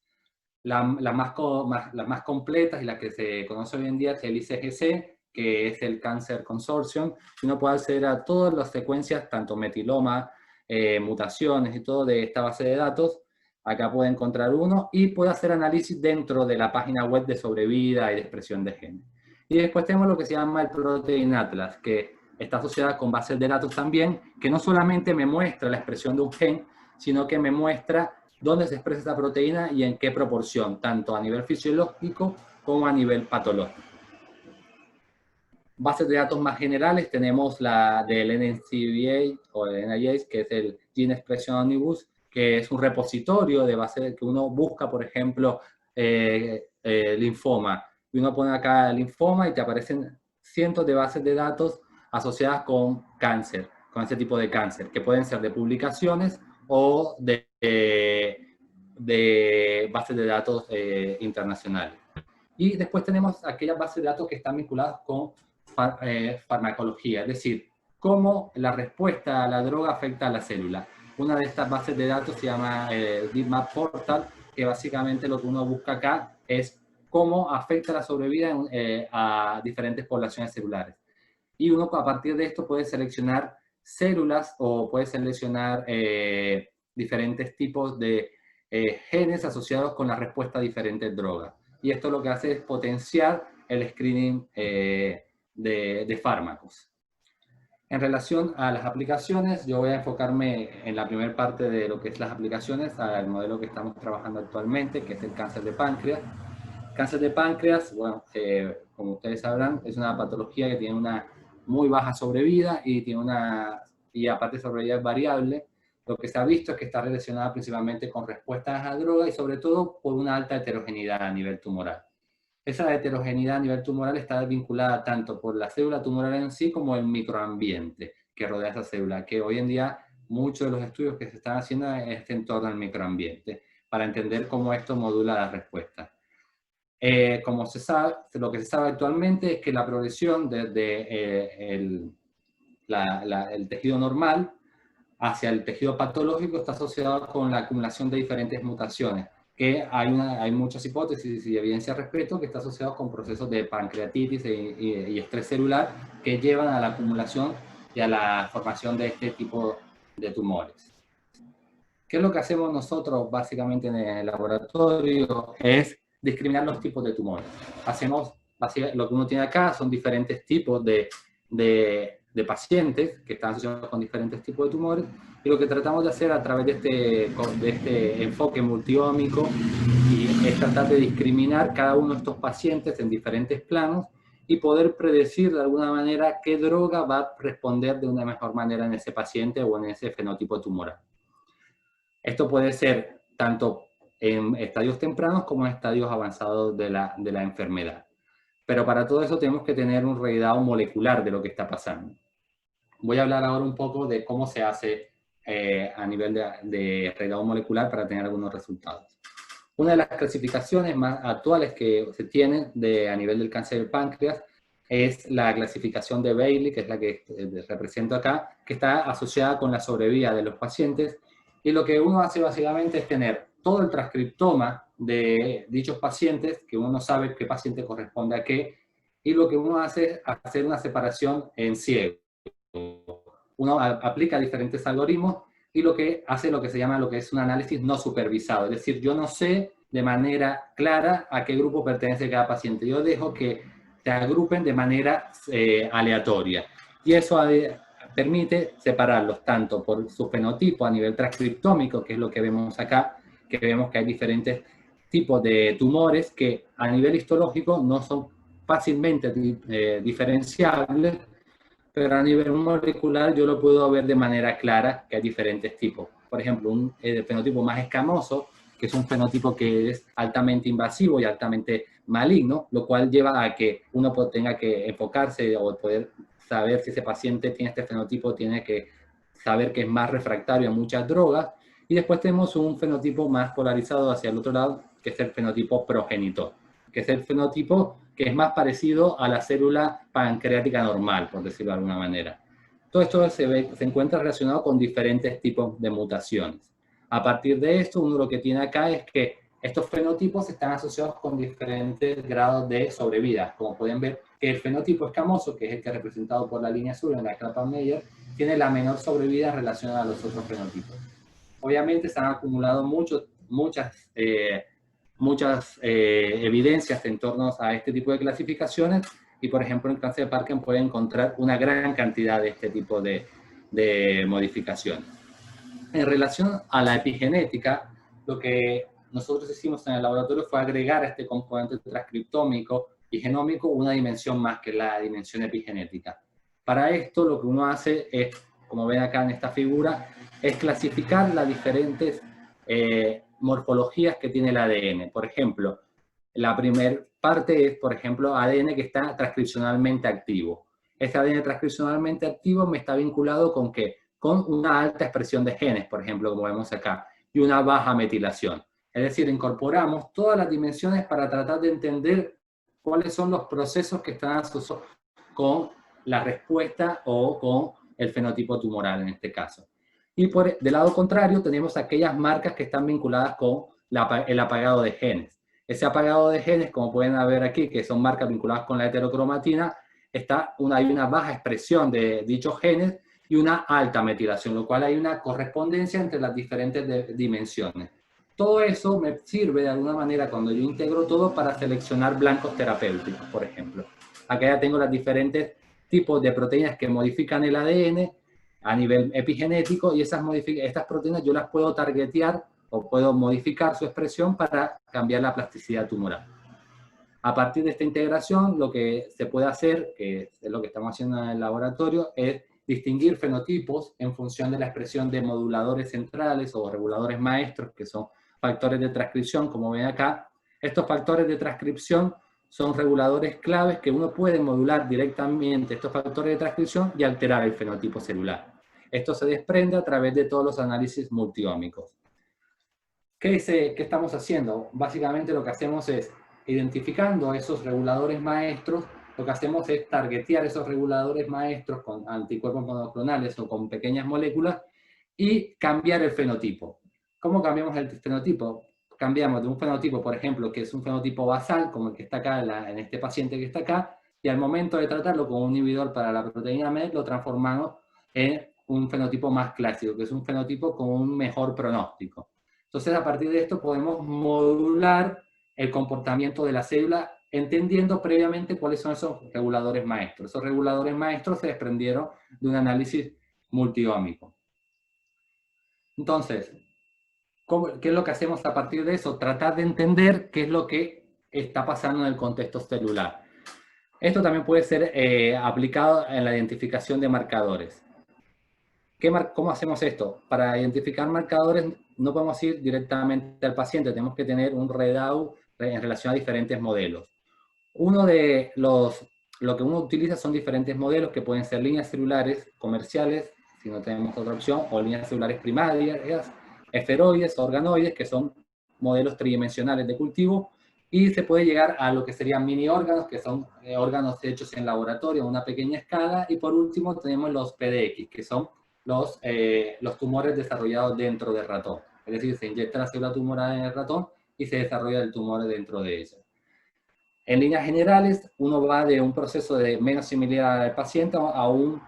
Las más completas y las que se conoce hoy en día es el ICGC, que es el Cancer Consortium, y uno puede acceder a todas las secuencias, tanto metiloma, mutaciones y todo de esta base de datos, Acá puede encontrar uno y puede hacer análisis dentro de la página web de sobrevida y de expresión de genes. Y después tenemos lo que se llama el Protein Atlas, que está asociada con bases de datos también, que no solamente me muestra la expresión de un gen, sino que me muestra dónde se expresa esa proteína y en qué proporción, tanto a nivel fisiológico como a nivel patológico. Bases de datos más generales tenemos la del NCBA o el NIH, que es el Gene Expression Omnibus, que es un repositorio de bases que uno busca, por ejemplo, linfoma. Y uno pone acá linfoma y te aparecen cientos de bases de datos asociadas con cáncer, con ese tipo de cáncer, que pueden ser de publicaciones o de bases de datos internacionales. Y después tenemos aquellas bases de datos que están vinculadas con farmacología, es decir, cómo la respuesta a la droga afecta a la célula. Una de estas bases de datos se llama DeepMap Portal, que básicamente lo que uno busca acá es cómo afecta la sobrevida a diferentes poblaciones celulares. Y uno a partir de esto puede seleccionar células o puede seleccionar diferentes tipos de genes asociados con la respuesta a diferentes drogas. Y esto lo que hace es potenciar el screening de fármacos. En relación a las aplicaciones, yo voy a enfocarme en la primera parte de lo que es las aplicaciones, al modelo que estamos trabajando actualmente, que es el cáncer de páncreas. Cáncer de páncreas, bueno, como ustedes sabrán, es una patología que tiene una muy baja sobrevida y aparte sobrevida es variable. Lo que se ha visto es que está relacionada principalmente con respuestas a drogas y sobre todo por una alta heterogeneidad a nivel tumoral. Esa heterogeneidad a nivel tumoral está vinculada tanto por la célula tumoral en sí como el microambiente que rodea esa célula, que hoy en día muchos de los estudios que se están haciendo es en torno al microambiente, para entender cómo esto modula la respuesta. Como se sabe, lo que se sabe actualmente es que la progresión desde el tejido normal hacia el tejido patológico está asociado con la acumulación de diferentes mutaciones, que hay muchas hipótesis y evidencia al respecto que está asociado con procesos de pancreatitis y estrés celular que llevan a la acumulación y a la formación de este tipo de tumores. ¿Qué es lo que hacemos nosotros básicamente en el laboratorio? Es discriminar los tipos de tumores. Lo que uno tiene acá son diferentes tipos de pacientes que están asociados con diferentes tipos de tumores, y lo que tratamos de hacer a través de este enfoque multiómico es tratar de discriminar cada uno de estos pacientes en diferentes planos y poder predecir de alguna manera qué droga va a responder de una mejor manera en ese paciente o en ese fenotipo tumoral. Esto puede ser tanto en estadios tempranos como en estadios avanzados de la enfermedad. Pero para todo eso tenemos que tener un reidado molecular de lo que está pasando. Voy a hablar ahora un poco de cómo se hace a nivel de reidado molecular para tener algunos resultados. Una de las clasificaciones más actuales que se tiene a nivel del cáncer del páncreas es la clasificación de Bailey, que es la que represento acá, que está asociada con la sobrevida de los pacientes. Y lo que uno hace básicamente es tener todo el transcriptoma de dichos pacientes, que uno no sabe qué paciente corresponde a qué, y lo que uno hace es hacer una separación en ciego. Uno aplica diferentes algoritmos y lo que hace lo que se llama un análisis no supervisado. Es decir, yo no sé de manera clara a qué grupo pertenece cada paciente. Yo dejo que se agrupen de manera aleatoria. Y eso permite separarlos tanto por su fenotipo a nivel transcriptómico, que es lo que vemos acá, que vemos que hay diferentes tipos de tumores que a nivel histológico no son fácilmente diferenciables, pero a nivel molecular yo lo puedo ver de manera clara que hay diferentes tipos. Por ejemplo, un fenotipo más escamoso, que es un fenotipo que es altamente invasivo y altamente maligno, lo cual lleva a que uno tenga que enfocarse o poder saber si ese paciente tiene este fenotipo, tiene que saber que es más refractario a muchas drogas. Y después tenemos un fenotipo más polarizado hacia el otro lado, que es el fenotipo progenitor, que es el fenotipo que es más parecido a la célula pancreática normal, por decirlo de alguna manera. Todo esto se encuentra relacionado con diferentes tipos de mutaciones. A partir de esto, uno lo que tiene acá es que estos fenotipos están asociados con diferentes grados de sobrevida. Como pueden ver, que el fenotipo escamoso, que es el que es representado por la línea azul en la Kaplan-Meier, tiene la menor sobrevida en relación a los otros fenotipos. Obviamente se han acumulado muchos muchas evidencias en torno a este tipo de clasificaciones, y por ejemplo en cáncer de Parkinson pueden encontrar una gran cantidad de este tipo de modificaciones. En relación a la epigenética, lo que nosotros hicimos en el laboratorio fue agregar a este componente transcriptómico y genómico una dimensión más, que la dimensión epigenética. Para esto lo que uno hace es, como ven acá en esta figura, es clasificar las diferentes morfologías que tiene el ADN. Por ejemplo, la primera parte es, por ejemplo, ADN que está transcripcionalmente activo. Este ADN transcripcionalmente activo me está vinculado con ¿qué? Con una alta expresión de genes, por ejemplo, como vemos acá, y una baja metilación. Es decir, incorporamos todas las dimensiones para tratar de entender cuáles son los procesos que están asociados con la respuesta o con el fenotipo tumoral en este caso. Y del lado contrario tenemos aquellas marcas que están vinculadas con el apagado de genes. Ese apagado de genes, como pueden ver aquí, que son marcas vinculadas con la heterocromatina, hay una baja expresión de dichos genes y una alta metilación, lo cual hay una correspondencia entre las diferentes dimensiones. Todo eso me sirve de alguna manera cuando yo integro todo para seleccionar blancos terapéuticos, por ejemplo. Acá ya tengo los diferentes tipos de proteínas que modifican el ADN a nivel epigenético, y estas proteínas yo las puedo targetear o puedo modificar su expresión para cambiar la plasticidad tumoral. A partir de esta integración, lo que se puede hacer, que es lo que estamos haciendo en el laboratorio, es distinguir fenotipos en función de la expresión de moduladores centrales o reguladores maestros, que son factores de transcripción, como ven acá. Estos factores de transcripción son reguladores claves que uno puede modular directamente estos factores de transcripción y alterar el fenotipo celular. Esto se desprende a través de todos los análisis multiómicos. ¿Qué estamos haciendo? Básicamente lo que hacemos es, identificando esos reguladores maestros, lo que hacemos es targetear esos reguladores maestros con anticuerpos monoclonales o con pequeñas moléculas y cambiar el fenotipo. ¿Cómo cambiamos el fenotipo? Cambiamos de un fenotipo, por ejemplo, que es un fenotipo basal, como el que está acá en este paciente que está acá, y al momento de tratarlo con un inhibidor para la proteína MET, lo transformamos en un fenotipo más clásico, que es un fenotipo con un mejor pronóstico. Entonces, a partir de esto podemos modular el comportamiento de la célula, entendiendo previamente cuáles son esos reguladores maestros. Esos reguladores maestros se desprendieron de un análisis multiómico. Entonces, ¿qué es lo que hacemos a partir de eso? Tratar de entender qué es lo que está pasando en el contexto celular. Esto también puede ser aplicado en la identificación de marcadores. ¿Cómo hacemos esto? Para identificar marcadores no podemos ir directamente al paciente, tenemos que tener un readout en relación a diferentes modelos. Lo que uno utiliza son diferentes modelos que pueden ser líneas celulares comerciales, si no tenemos otra opción, o líneas celulares primarias, esferoides, organoides, que son modelos tridimensionales de cultivo, y se puede llegar a lo que serían mini órganos, que son órganos hechos en laboratorio a una pequeña escala, y por último tenemos los PDX, que son los tumores desarrollados dentro del ratón. Es decir, se inyecta la célula tumoral en el ratón y se desarrolla el tumor dentro de ella. En líneas generales, uno va de un proceso de menos similar al paciente a un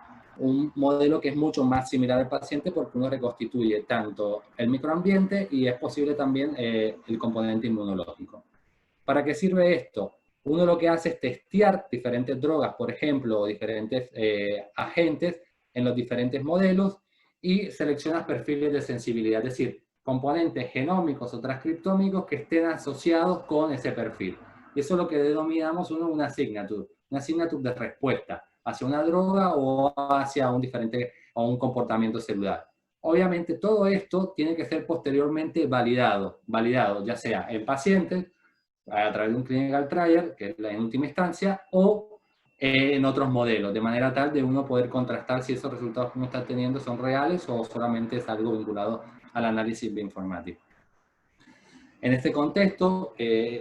modelo que es mucho más similar al paciente, porque uno reconstituye tanto el microambiente y es posible también el componente inmunológico. ¿Para qué sirve esto? Uno lo que hace es testear diferentes drogas, por ejemplo, o diferentes agentes en los diferentes modelos, y seleccionas perfiles de sensibilidad, es decir, componentes genómicos o transcriptómicos que estén asociados con ese perfil. Y eso es lo que denominamos una signature de respuesta hacia una droga o hacia un comportamiento celular. Obviamente todo esto tiene que ser posteriormente validado, ya sea en pacientes, a través de un clinical trial, que es la en última instancia, o en otros modelos, de manera tal de uno poder contrastar si esos resultados que uno está teniendo son reales o solamente es algo vinculado al análisis bioinformático. En este contexto,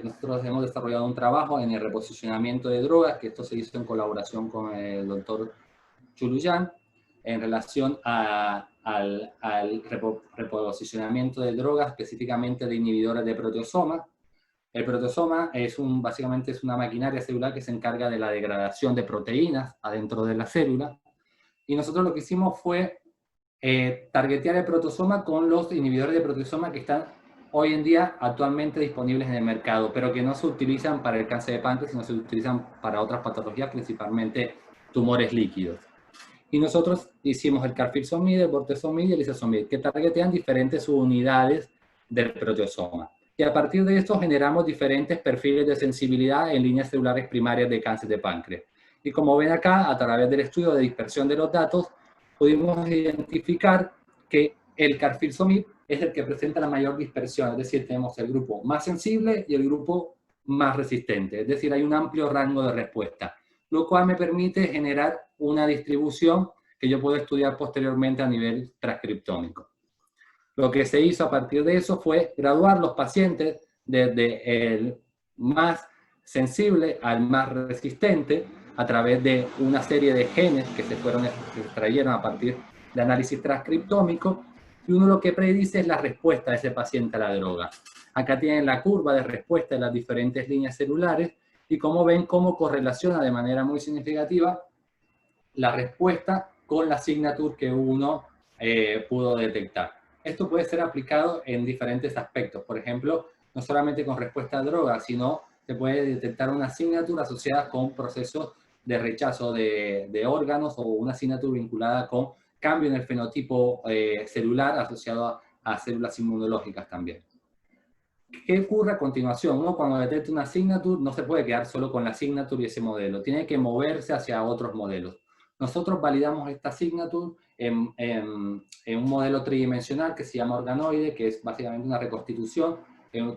nosotros hemos desarrollado un trabajo en el reposicionamiento de drogas, que esto se hizo en colaboración con el doctor Chuluyan, en relación al reposicionamiento de drogas, específicamente de inhibidores de proteasoma. El proteasoma básicamente es una maquinaria celular que se encarga de la degradación de proteínas adentro de la célula. Y nosotros lo que hicimos fue targetear el proteasoma con los inhibidores de proteasoma que están hoy en día actualmente disponibles en el mercado, pero que no se utilizan para el cáncer de páncreas, sino se utilizan para otras patologías, principalmente tumores líquidos. Y nosotros hicimos el carfilzomib, el bortezomib y el izosomib, que targetean diferentes unidades del proteosoma. Y a partir de esto generamos diferentes perfiles de sensibilidad en líneas celulares primarias de cáncer de páncreas. Y como ven acá, a través del estudio de dispersión de los datos, pudimos identificar que el carfilzomib es el que presenta la mayor dispersión, es decir, tenemos el grupo más sensible y el grupo más resistente, es decir, hay un amplio rango de respuesta, lo cual me permite generar una distribución que yo puedo estudiar posteriormente a nivel transcriptómico. Lo que se hizo a partir de eso fue graduar los pacientes desde el más sensible al más resistente a través de una serie de genes que se extrayeron a partir de análisis transcriptómico, y uno lo que predice es la respuesta de ese paciente a la droga. Acá tienen la curva de respuesta de las diferentes líneas celulares, y como ven, cómo correlaciona de manera muy significativa la respuesta con la signature que uno pudo detectar. Esto puede ser aplicado en diferentes aspectos. Por ejemplo, no solamente con respuesta a drogas, sino se puede detectar una signature asociada con procesos de rechazo de órganos, o una signature vinculada con cambio en el fenotipo celular asociado a células inmunológicas también. ¿Qué ocurre a continuación? Uno, cuando detecta una signature, no se puede quedar solo con la signature y ese modelo, tiene que moverse hacia otros modelos. Nosotros validamos esta signature en un modelo tridimensional que se llama organoide, que es básicamente una reconstitución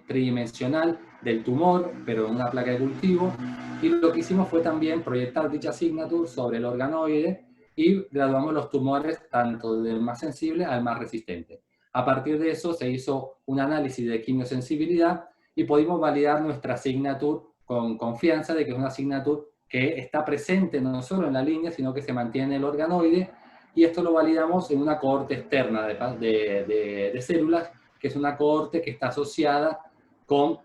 tridimensional del tumor, pero en una placa de cultivo. Y lo que hicimos fue también proyectar dicha signature sobre el organoide y graduamos los tumores tanto del más sensible al más resistente. A partir de eso se hizo un análisis de quimiosensibilidad y pudimos validar nuestra signature con confianza de que es una signature que está presente no solo en la línea, sino que se mantiene en el organoide, y esto lo validamos en una cohorte externa de células, que es una cohorte que está asociada con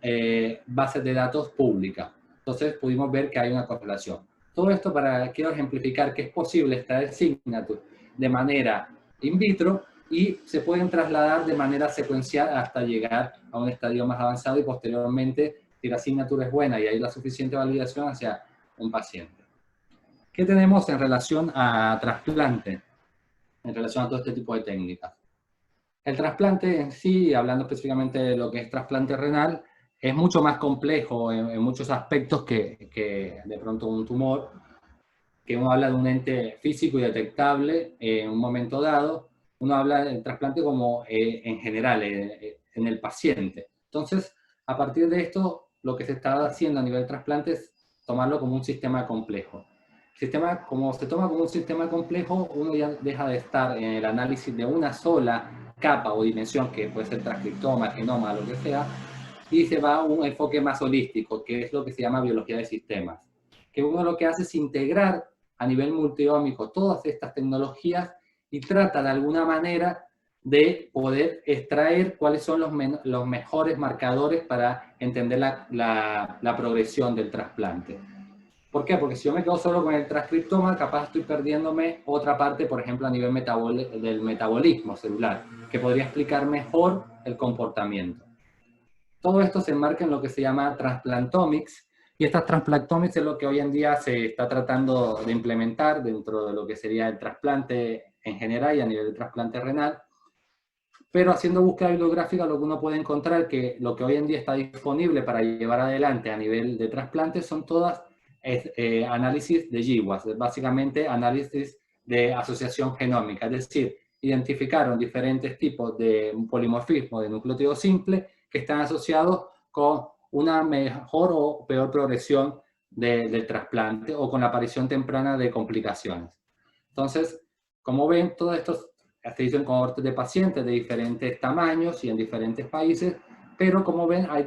bases de datos públicas. Entonces pudimos ver que hay una correlación. Todo esto quiero ejemplificar que es posible extraer signature de manera in vitro y se pueden trasladar de manera secuencial hasta llegar a un estadio más avanzado y posteriormente, si la signature es buena y hay la suficiente validación, hacia un paciente. ¿Qué tenemos en relación a trasplante? En relación a todo este tipo de técnicas. El trasplante en sí, hablando específicamente de lo que es trasplante renal, es mucho más complejo en muchos aspectos que de pronto un tumor, que uno habla de un ente físico y detectable en un momento dado. Uno habla del trasplante como en general, en el paciente. Entonces, a partir de esto, lo que se está haciendo a nivel de trasplante es tomarlo como un sistema complejo. Como se toma como un sistema complejo, uno ya deja de estar en el análisis de una sola capa o dimensión, que puede ser transcriptoma, genoma, lo que sea, y se va a un enfoque más holístico, que es lo que se llama biología de sistemas. Que uno lo que hace es integrar a nivel multiómico todas estas tecnologías y trata de alguna manera de poder extraer cuáles son los mejores marcadores para entender la progresión del trasplante. ¿Por qué? Porque si yo me quedo solo con el transcriptoma, capaz estoy perdiéndome otra parte, por ejemplo, a nivel del metabolismo celular, que podría explicar mejor el comportamiento. Todo esto se enmarca en lo que se llama transplantomics, y estas transplantomics es lo que hoy en día se está tratando de implementar dentro de lo que sería el trasplante en general y a nivel de trasplante renal. Pero haciendo búsqueda bibliográfica, lo que uno puede encontrar que lo que hoy en día está disponible para llevar adelante a nivel de trasplante son todas análisis de GWAS, básicamente análisis de asociación genómica, es decir, identificaron diferentes tipos de un polimorfismo de nucleótido simple que están asociados con una mejor o peor progresión del trasplante o con la aparición temprana de complicaciones. Entonces, como ven, todos estos se hizo en cohortes de pacientes de diferentes tamaños y en diferentes países, pero como ven hay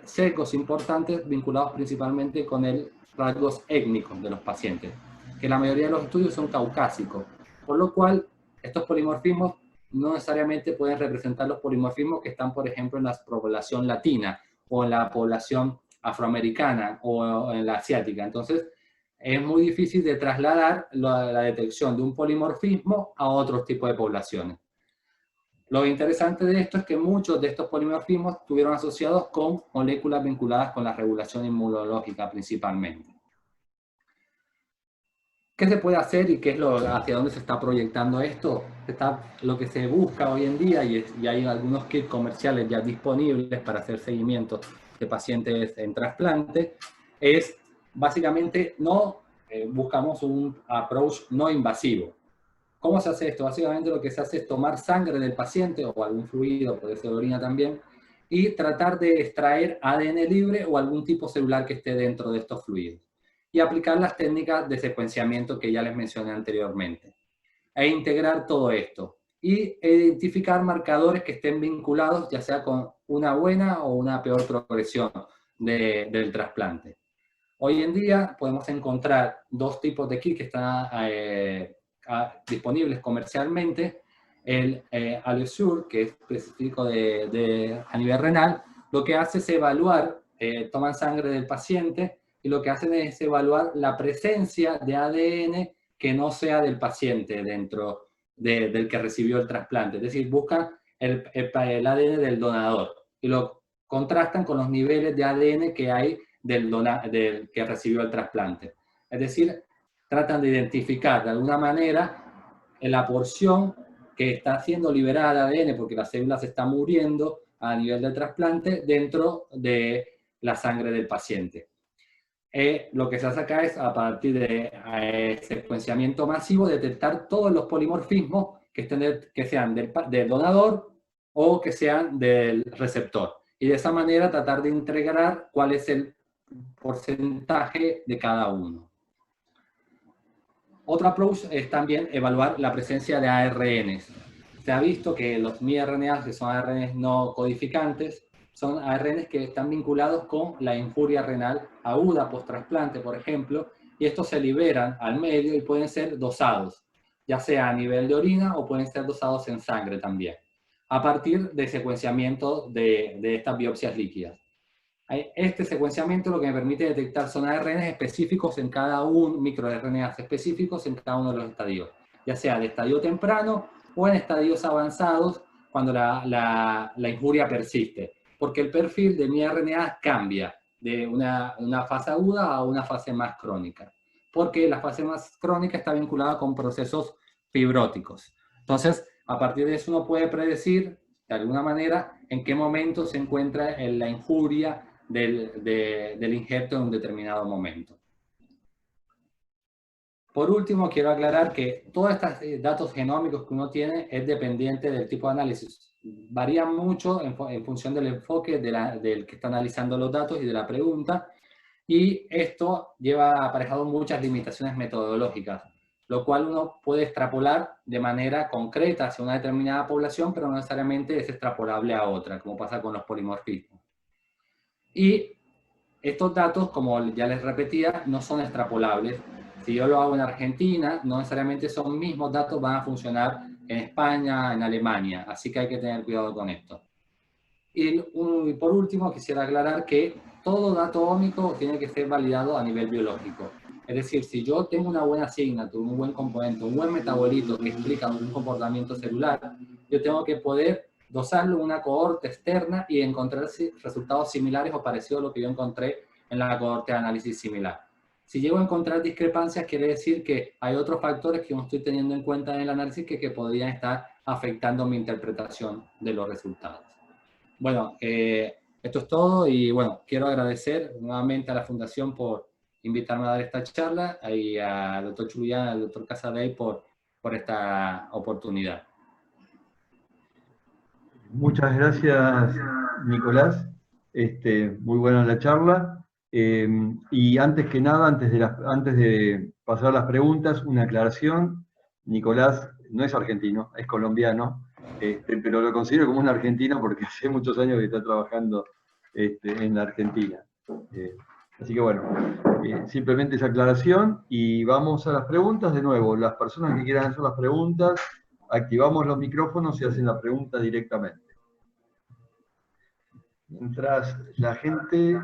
sesgos importantes vinculados principalmente con el rasgos étnicos de los pacientes, que la mayoría de los estudios son caucásicos, por lo cual estos polimorfismos no necesariamente pueden representar los polimorfismos que están, por ejemplo, en la población latina o en la población afroamericana o en la asiática. Entonces, es muy difícil de trasladar la detección de un polimorfismo a otros tipos de poblaciones. Lo interesante de esto es que muchos de estos polimorfismos estuvieron asociados con moléculas vinculadas con la regulación inmunológica principalmente. ¿Qué se puede hacer y qué es hacia dónde se está proyectando esto? Lo que se busca hoy en día, y hay algunos kits comerciales ya disponibles para hacer seguimiento de pacientes en trasplante, es básicamente buscamos un approach no invasivo. ¿Cómo se hace esto? Básicamente lo que se hace es tomar sangre del paciente o algún fluido, puede ser orina también, y tratar de extraer ADN libre o algún tipo celular que esté dentro de estos fluidos. Y aplicar las técnicas de secuenciamiento que ya les mencioné anteriormente. E integrar todo esto. Y identificar marcadores que estén vinculados, ya sea con una buena o una peor progresión del trasplante. Hoy en día podemos encontrar dos tipos de kits que están disponibles comercialmente. El AlloSure, que es específico a nivel renal, lo que hace es evaluar, toman sangre del paciente y lo que hacen es evaluar la presencia de ADN que no sea del paciente dentro del que recibió el trasplante. Es decir, buscan el ADN del donador y lo contrastan con los niveles de ADN que hay del que recibió el trasplante. Es decir, tratan de identificar de alguna manera la porción que está siendo liberada de ADN porque las células están muriendo a nivel del trasplante dentro de la sangre del paciente. Lo que se hace acá es, a partir de secuenciamiento masivo, detectar todos los polimorfismos que sean del donador o que sean del receptor. Y de esa manera tratar de integrar cuál es el porcentaje de cada uno. Otro approach es también evaluar la presencia de ARNs. Se ha visto que los miRNAs, que son ARNs no codificantes, son ARNs que están vinculados con la injuria renal aguda post-trasplante, por ejemplo, y estos se liberan al medio y pueden ser dosados, ya sea a nivel de orina o pueden ser dosados en sangre también, a partir de secuenciamiento de estas biopsias líquidas. Este secuenciamiento lo que me permite detectar son ARNs específicos en cada uno, microRNAs específicos en cada uno de los estadios, ya sea de estadio temprano o en estadios avanzados cuando la injuria persiste, porque el perfil de mi RNA cambia de una fase aguda a una fase más crónica, porque la fase más crónica está vinculada con procesos fibróticos. Entonces, a partir de eso uno puede predecir, de alguna manera, en qué momento se encuentra la injuria del injerto en un determinado momento. Por último, quiero aclarar que todos estos datos genómicos que uno tiene es dependiente del tipo de análisis. Varían mucho en función del enfoque del que está analizando los datos y de la pregunta, y esto lleva aparejado muchas limitaciones metodológicas, lo cual uno puede extrapolar de manera concreta hacia una determinada población, pero no necesariamente es extrapolable a otra, como pasa con los polimorfismos. Y estos datos, como ya les repetía, no son extrapolables. Si yo lo hago en Argentina, no necesariamente esos mismos datos van a funcionar en España, en Alemania, así que hay que tener cuidado con esto. Y por último, quisiera aclarar que todo dato ómico tiene que ser validado a nivel biológico. Es decir, si yo tengo una buena signature, un buen componente, un buen metabolito que explica un comportamiento celular, yo tengo que poder dosarlo en una cohorte externa y encontrar resultados similares o parecidos a lo que yo encontré en la cohorte de análisis similar. Si llego a encontrar discrepancias, quiere decir que hay otros factores que no estoy teniendo en cuenta en el análisis que podrían estar afectando mi interpretación de los resultados. Bueno, esto es todo y bueno, quiero agradecer nuevamente a la Fundación por invitarme a dar esta charla y al doctor Chuluyan, al doctor Casadei por esta oportunidad.
Muchas gracias, Nicolás. Muy buena la charla. Y antes que nada, antes de pasar las preguntas, una aclaración. Nicolás no es argentino, es colombiano, pero lo considero como un argentino porque hace muchos años que está trabajando en la Argentina. Así que bueno, simplemente esa aclaración y vamos a las preguntas de nuevo. Las personas que quieran hacer las preguntas, activamos los micrófonos y hacen la pregunta directamente. Mientras la gente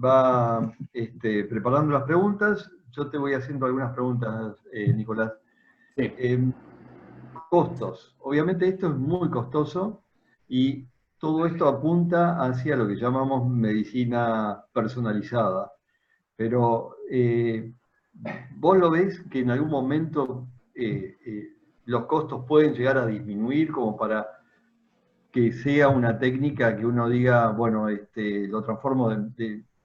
va preparando las preguntas, yo te voy haciendo algunas preguntas, Nicolás.
Sí.
Costos. Obviamente esto es muy costoso y todo esto apunta hacia lo que llamamos medicina personalizada. Pero vos lo ves que en algún momento los costos pueden llegar a disminuir como para que sea una técnica que uno diga, bueno, lo transformo,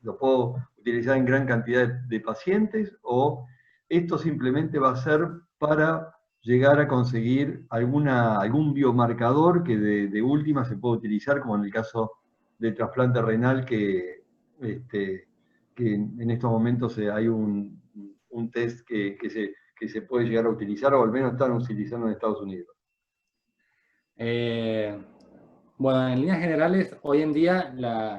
lo puedo utilizar en gran cantidad de pacientes, o esto simplemente va a ser para llegar a conseguir algún biomarcador que de última se puede utilizar, como en el caso del trasplante renal, este, que en estos momentos hay un test que se puede llegar a utilizar, o al menos están utilizando en Estados Unidos.
Bueno, en líneas generales, hoy en día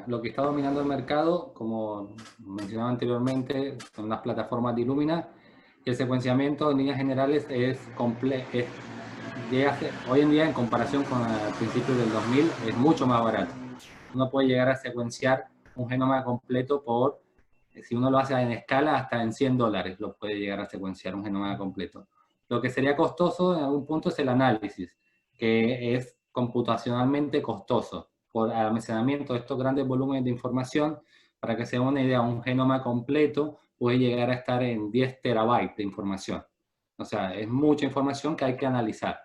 lo que está dominando el mercado, como mencionaba anteriormente, son las plataformas de Illumina, y el secuenciamiento en líneas generales hoy en día, en comparación con el principio del 2000, es mucho más barato. Uno puede llegar a secuenciar un genoma completo si uno lo hace en escala, hasta en $100 lo puede llegar a secuenciar un genoma completo. Lo que sería costoso en algún punto es el análisis, que es computacionalmente costoso por almacenamiento de estos grandes volúmenes de información. Para que se den una idea, un genoma completo puede llegar a estar en 10 terabytes de información. O sea, es mucha información que hay que analizar.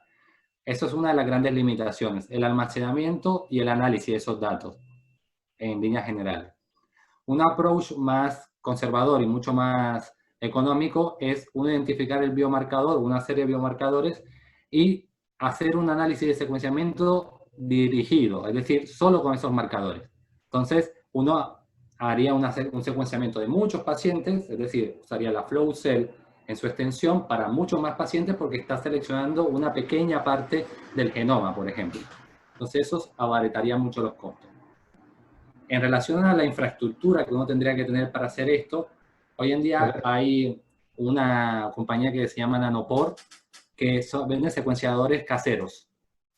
Eso es una de las grandes limitaciones, el almacenamiento y el análisis de esos datos, en líneas generales. Un approach más conservador y mucho más económico es identificar el biomarcador, una serie de biomarcadores, y hacer un análisis de secuenciamiento dirigido, es decir, solo con esos marcadores. Entonces, uno haría un secuenciamiento de muchos pacientes, es decir, usaría la flow cell en su extensión para muchos más pacientes porque está seleccionando una pequeña parte del genoma, por ejemplo. Entonces, eso abarataría mucho los costos. En relación a la infraestructura que uno tendría que tener para hacer esto, hoy en día hay una compañía que se llama Nanopore, que vende secuenciadores caseros,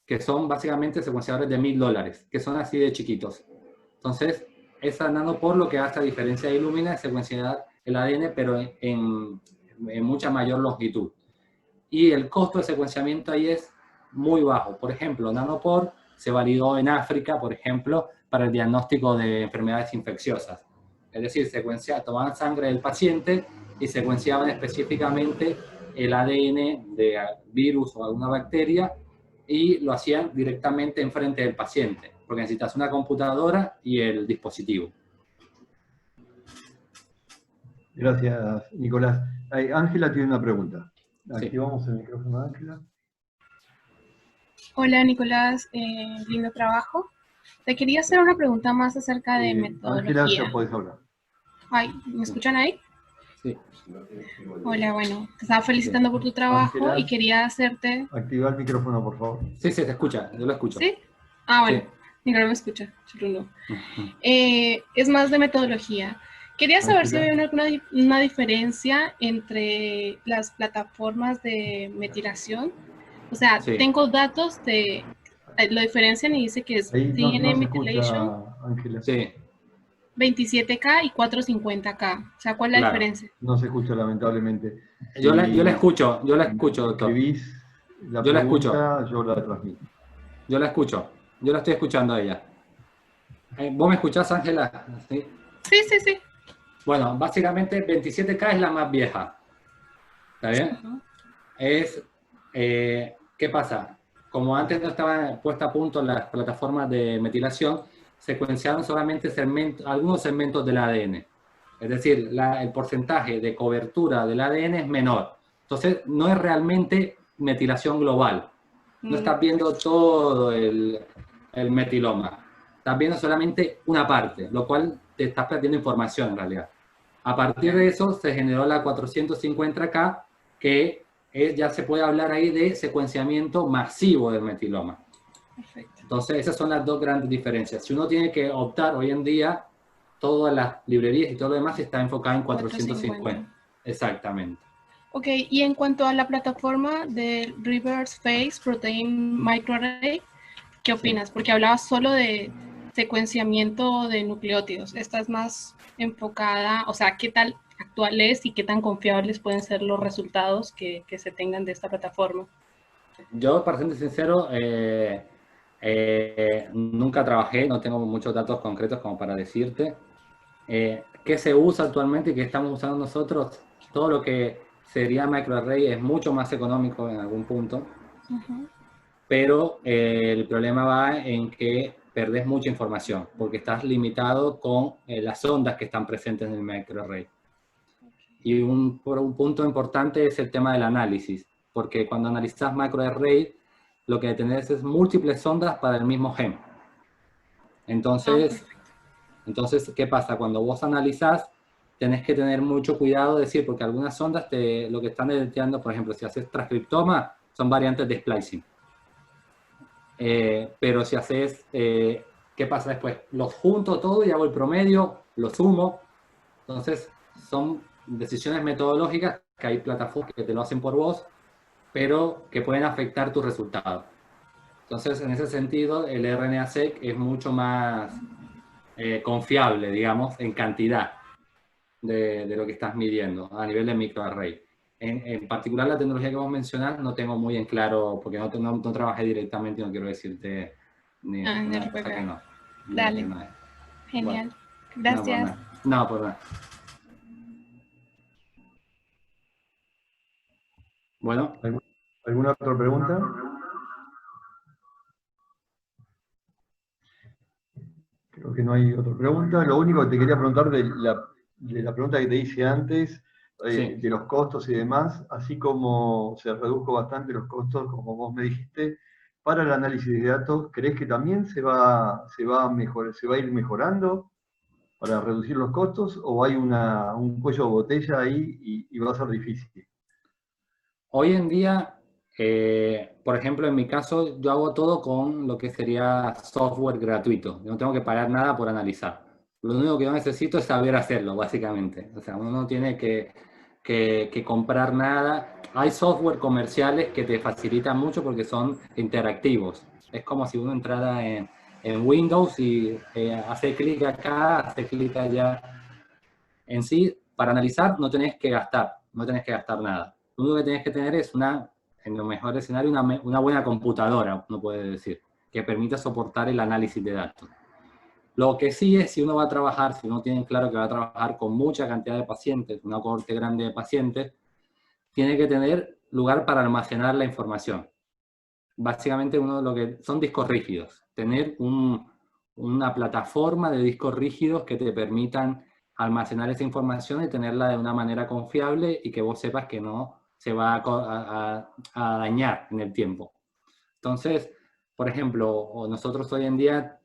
que son básicamente secuenciadores de $1000, que son así de chiquitos. Entonces, esa Nanopore lo que hace, a diferencia de Illumina, es secuenciar el ADN, pero en mucha mayor longitud. Y el costo de secuenciamiento ahí es muy bajo. Por ejemplo, Nanopore se validó en África, por ejemplo, para el diagnóstico de enfermedades infecciosas. Es decir, tomaban sangre del paciente y secuenciaban específicamente el ADN de virus o alguna bacteria y lo hacían directamente enfrente del paciente, porque necesitas una computadora y el dispositivo.
Gracias, Nicolás. Ángela tiene una pregunta.
Sí.
Activamos el micrófono de Ángela.
Hola, Nicolás. Lindo trabajo. Te quería hacer una pregunta más acerca de metodología.
Ángela, ya podés hablar.
Ay, ¿me escuchan ahí?
Sí.
Hola, bueno, te estaba felicitando por tu trabajo. Ángela, y quería hacerte...
Activa el micrófono, por favor.
Sí, se te escucha, yo lo escucho.
¿Sí? Ah, bueno,
sí.
Nicolás me escucha. Es más de metodología. Quería saber si hay una diferencia entre las plataformas de metilación. O sea, sí. Tengo datos de... Lo diferencian y dice que es DNA Methylation.
Ángela.
Sí.
27K y 450K. O sea, ¿cuál es la diferencia?
No se escucha, lamentablemente.
Yo la escucho, doctor.
Escribís la pregunta,
yo la escucho.
Yo la transmito.
Yo la escucho. Yo la estoy escuchando a ella. ¿Vos me escuchás, Ángela?
¿Sí? Sí, sí, sí.
Bueno, básicamente 27K es la más vieja. ¿Está bien? ¿Qué pasa? Como antes no estaban puestas a punto las plataformas de metilación, secuenciaron solamente algunos segmentos del ADN. Es decir, el porcentaje de cobertura del ADN es menor. Entonces, no es realmente metilación global. No estás viendo todo el metiloma. Estás viendo solamente una parte, lo cual te estás perdiendo información en realidad. A partir de eso se generó la 450K, que ya se puede hablar ahí de secuenciamiento masivo del metiloma.
Perfecto.
Entonces, esas son las dos grandes diferencias. Si uno tiene que optar hoy en día, todas las librerías y todo lo demás está enfocado en 450. Exactamente.
Ok, y en cuanto a la plataforma de Reverse Phase Protein Microarray, ¿qué opinas? Porque hablabas solo de secuenciamiento de nucleótidos. Esta es más enfocada, o sea, ¿qué tal actual es y qué tan confiables pueden ser los resultados que se tengan de esta plataforma?
Yo, para ser sincero, nunca trabajé, no tengo muchos datos concretos como para decirte. ¿Qué se usa actualmente y qué estamos usando nosotros? Todo lo que sería microarray es mucho más económico en algún punto, pero el problema va en que perdés mucha información, porque estás limitado con las ondas que están presentes en el microarray. Y un punto importante es el tema del análisis, porque cuando analizas microarray, lo que tenés es múltiples ondas para el mismo gen. Entonces, ¿qué pasa? Cuando vos analizás, tenés que tener mucho cuidado, decir, porque algunas ondas lo que están detectando, por ejemplo, si haces transcriptoma, son variantes de splicing. Pero si haces, ¿qué pasa después? Los junto todo y hago el promedio, lo sumo. Entonces, son decisiones metodológicas que hay plataformas que te lo hacen por vos, pero que pueden afectar tu resultado. Entonces, en ese sentido, el RNA-seq es mucho más confiable, digamos, en cantidad de lo que estás midiendo a nivel de microarray. En particular, la tecnología que vos mencionás no tengo muy en claro, porque no trabajé directamente y no quiero decirte ni una cosa que no.
Dale. Genial.
Bueno,
Gracias.
No, por nada. Bueno.
¿Alguna otra pregunta? Creo que no hay otra pregunta. Lo único que te quería preguntar de la pregunta que te hice antes,
Sí.
de los costos y demás, así como se redujo bastante los costos, como vos me dijiste, para el análisis de datos, ¿crees que también se va a ir mejorando para reducir los costos o hay un cuello de botella ahí y va a ser difícil?
Hoy en día, por ejemplo, en mi caso, yo hago todo con lo que sería software gratuito. Yo no tengo que pagar nada por analizar. Lo único que yo necesito es saber hacerlo, básicamente. O sea, uno no tiene que comprar nada. Hay software comerciales que te facilitan mucho porque son interactivos. Es como si uno entrara en Windows y hace clic acá, hace clic allá. En sí, para analizar no tenés que gastar nada. Lo único que tenés que tener es en lo mejor escenario, una buena computadora, uno puede decir, que permita soportar el análisis de datos. Lo que sí es, si uno va a trabajar, si uno tiene claro que va a trabajar con mucha cantidad de pacientes, una cohorte grande de pacientes, tiene que tener lugar para almacenar la información. Básicamente son discos rígidos. Tener una plataforma de discos rígidos que te permitan almacenar esa información y tenerla de una manera confiable y que vos sepas que no se va a dañar en el tiempo. Entonces, por ejemplo, nosotros hoy en día,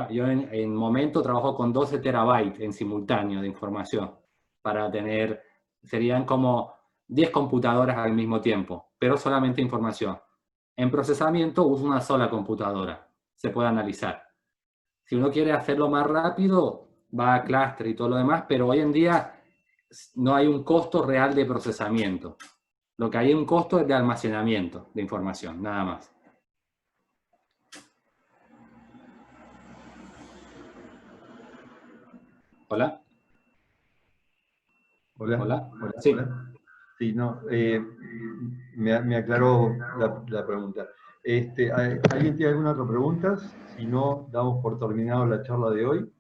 yo en momento trabajo con 12 terabytes en simultáneo de información para serían como 10 computadoras al mismo tiempo, pero solamente información. En procesamiento uso una sola computadora, se puede analizar. Si uno quiere hacerlo más rápido, va a Cluster y todo lo demás, pero hoy en día no hay un costo real de procesamiento. Lo que hay es un costo de almacenamiento de información, nada más. ¿Hola?
Hola.
¿Hola?
Hola.
Sí.
Hola. Sí, no, me aclaró la pregunta. ¿Alguien tiene alguna otra pregunta? Si no, damos por terminado la charla de hoy.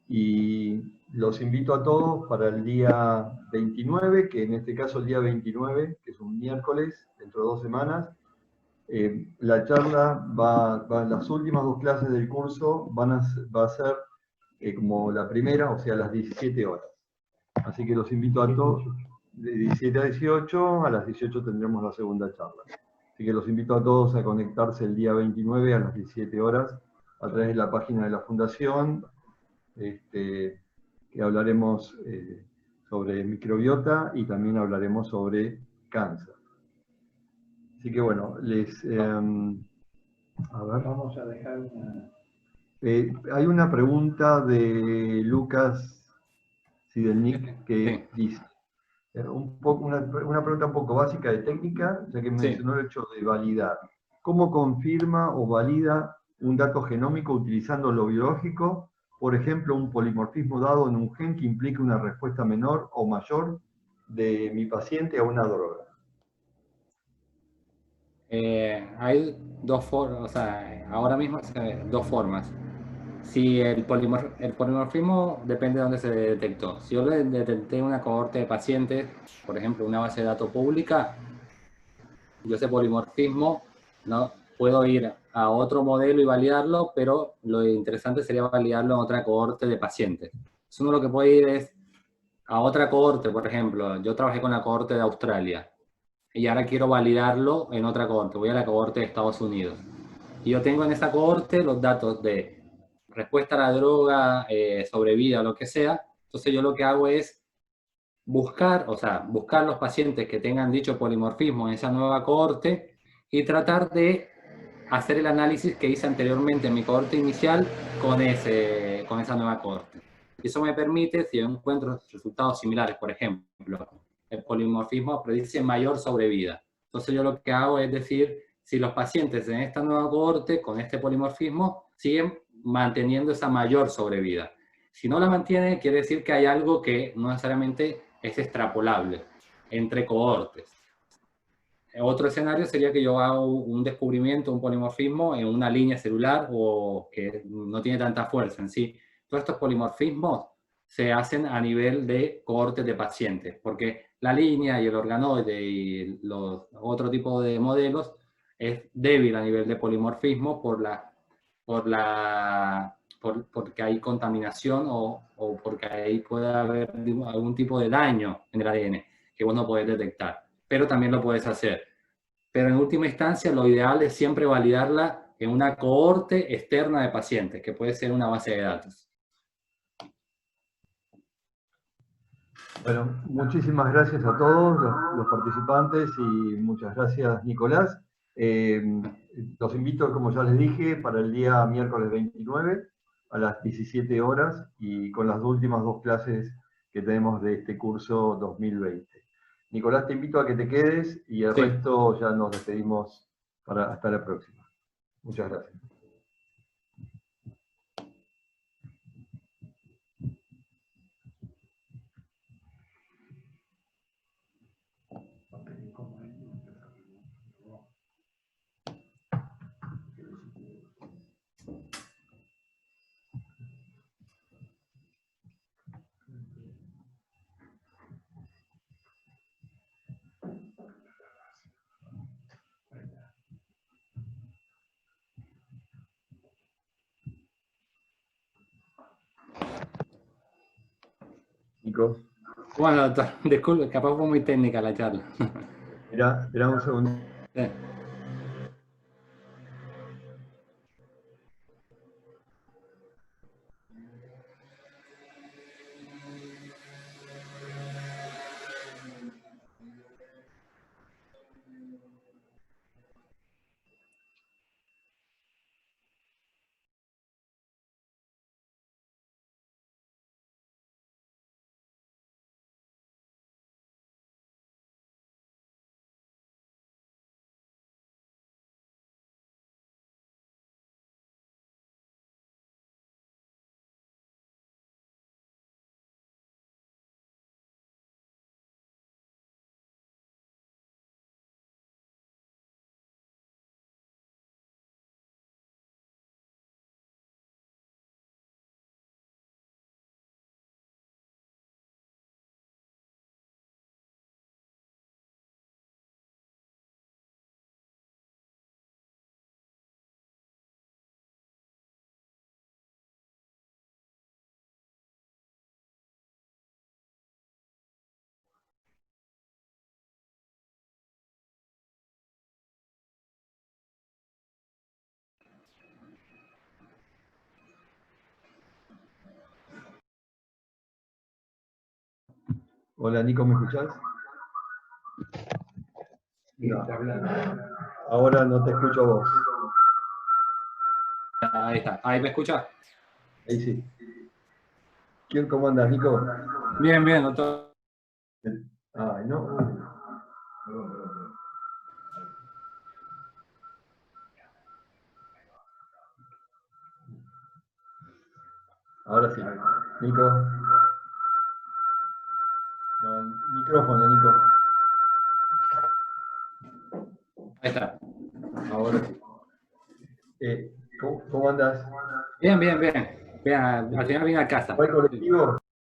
Y los invito a todos para el día 29, que en este caso el día 29, que es un miércoles, dentro de 2 semanas. La charla las últimas 2 clases del curso va a ser como la primera, o sea, a las 17 horas. Así que los invito a todos, de 17 a 18, a las 18 tendremos la segunda charla. Así que los invito a todos a conectarse el día 29 a las 17 horas a través de la página de la Fundación, que hablaremos sobre microbiota y también hablaremos sobre cáncer. Así que bueno, a ver.
Vamos a dejar una...
Hay una pregunta de Lucas Sidelnik que dice, una pregunta un poco básica de técnica, ya que mencionó el hecho de validar. ¿Cómo confirma o valida un dato genómico utilizando lo biológico? Por ejemplo, un polimorfismo dado en un gen que implique una respuesta menor o mayor de mi paciente a una droga.
Hay dos formas, o sea, ahora mismo dos formas. Si el polimorfismo depende de dónde se detectó. Si yo le detecté una cohorte de pacientes, por ejemplo, una base de datos pública, yo ese polimorfismo no puedo ir a otro modelo y validarlo, pero lo interesante sería validarlo en otra cohorte de pacientes. Entonces uno lo que puede ir es a otra cohorte, por ejemplo, yo trabajé con la cohorte de Australia y ahora quiero validarlo en otra cohorte, voy a la cohorte de Estados Unidos. Y yo tengo en esa cohorte los datos de respuesta a la droga, sobrevida, lo que sea. Entonces yo lo que hago es buscar, o sea, buscar los pacientes que tengan dicho polimorfismo en esa nueva cohorte y tratar de hacer el análisis que hice anteriormente en mi cohorte inicial con esa nueva cohorte. Y eso me permite, si yo encuentro resultados similares, por ejemplo, el polimorfismo predice mayor sobrevida. Entonces yo lo que hago es decir, si los pacientes en esta nueva cohorte con este polimorfismo siguen manteniendo esa mayor sobrevida. Si no la mantiene, quiere decir que hay algo que no necesariamente es extrapolable entre cohortes. Otro escenario sería que yo haga un descubrimiento, un polimorfismo en una línea celular o que no tiene tanta fuerza en sí. Todos estos polimorfismos se hacen a nivel de cohortes de pacientes, porque la línea y el organoide y los otro tipo de modelos es débil a nivel de polimorfismo porque hay contaminación o porque ahí puede haber algún tipo de daño en el ADN que vos no podés detectar, pero también lo puedes hacer. Pero en última instancia, lo ideal es siempre validarla en una cohorte externa de pacientes, que puede ser una base de datos.
Bueno, muchísimas gracias a todos los participantes y muchas gracias, Nicolás. Los invito, como ya les dije, para el día miércoles 29 a las 17 horas y con las últimas dos clases que tenemos de este curso 2020. Nicolás, te invito a que te quedes y el resto ya nos despedimos hasta la próxima. Muchas gracias. Nico.
Bueno, doctor, disculpe, capaz fue muy técnica la charla.
Espera un segundo. Hola, Nico, ¿me escuchás? No. Ahora no te escucho a vos.
Ahí está. ¿Ahí me escucha?
Ahí sí. ¿Cómo andas, Nico?
Bien, bien, doctor.
Ay, no. Ahora sí. Nico. No, micrófono, Nico.
Ahí está.
Ahora sí. ¿Cómo andas?
Bien, bien, bien. Al final vine a casa.
¿Fue colectivo?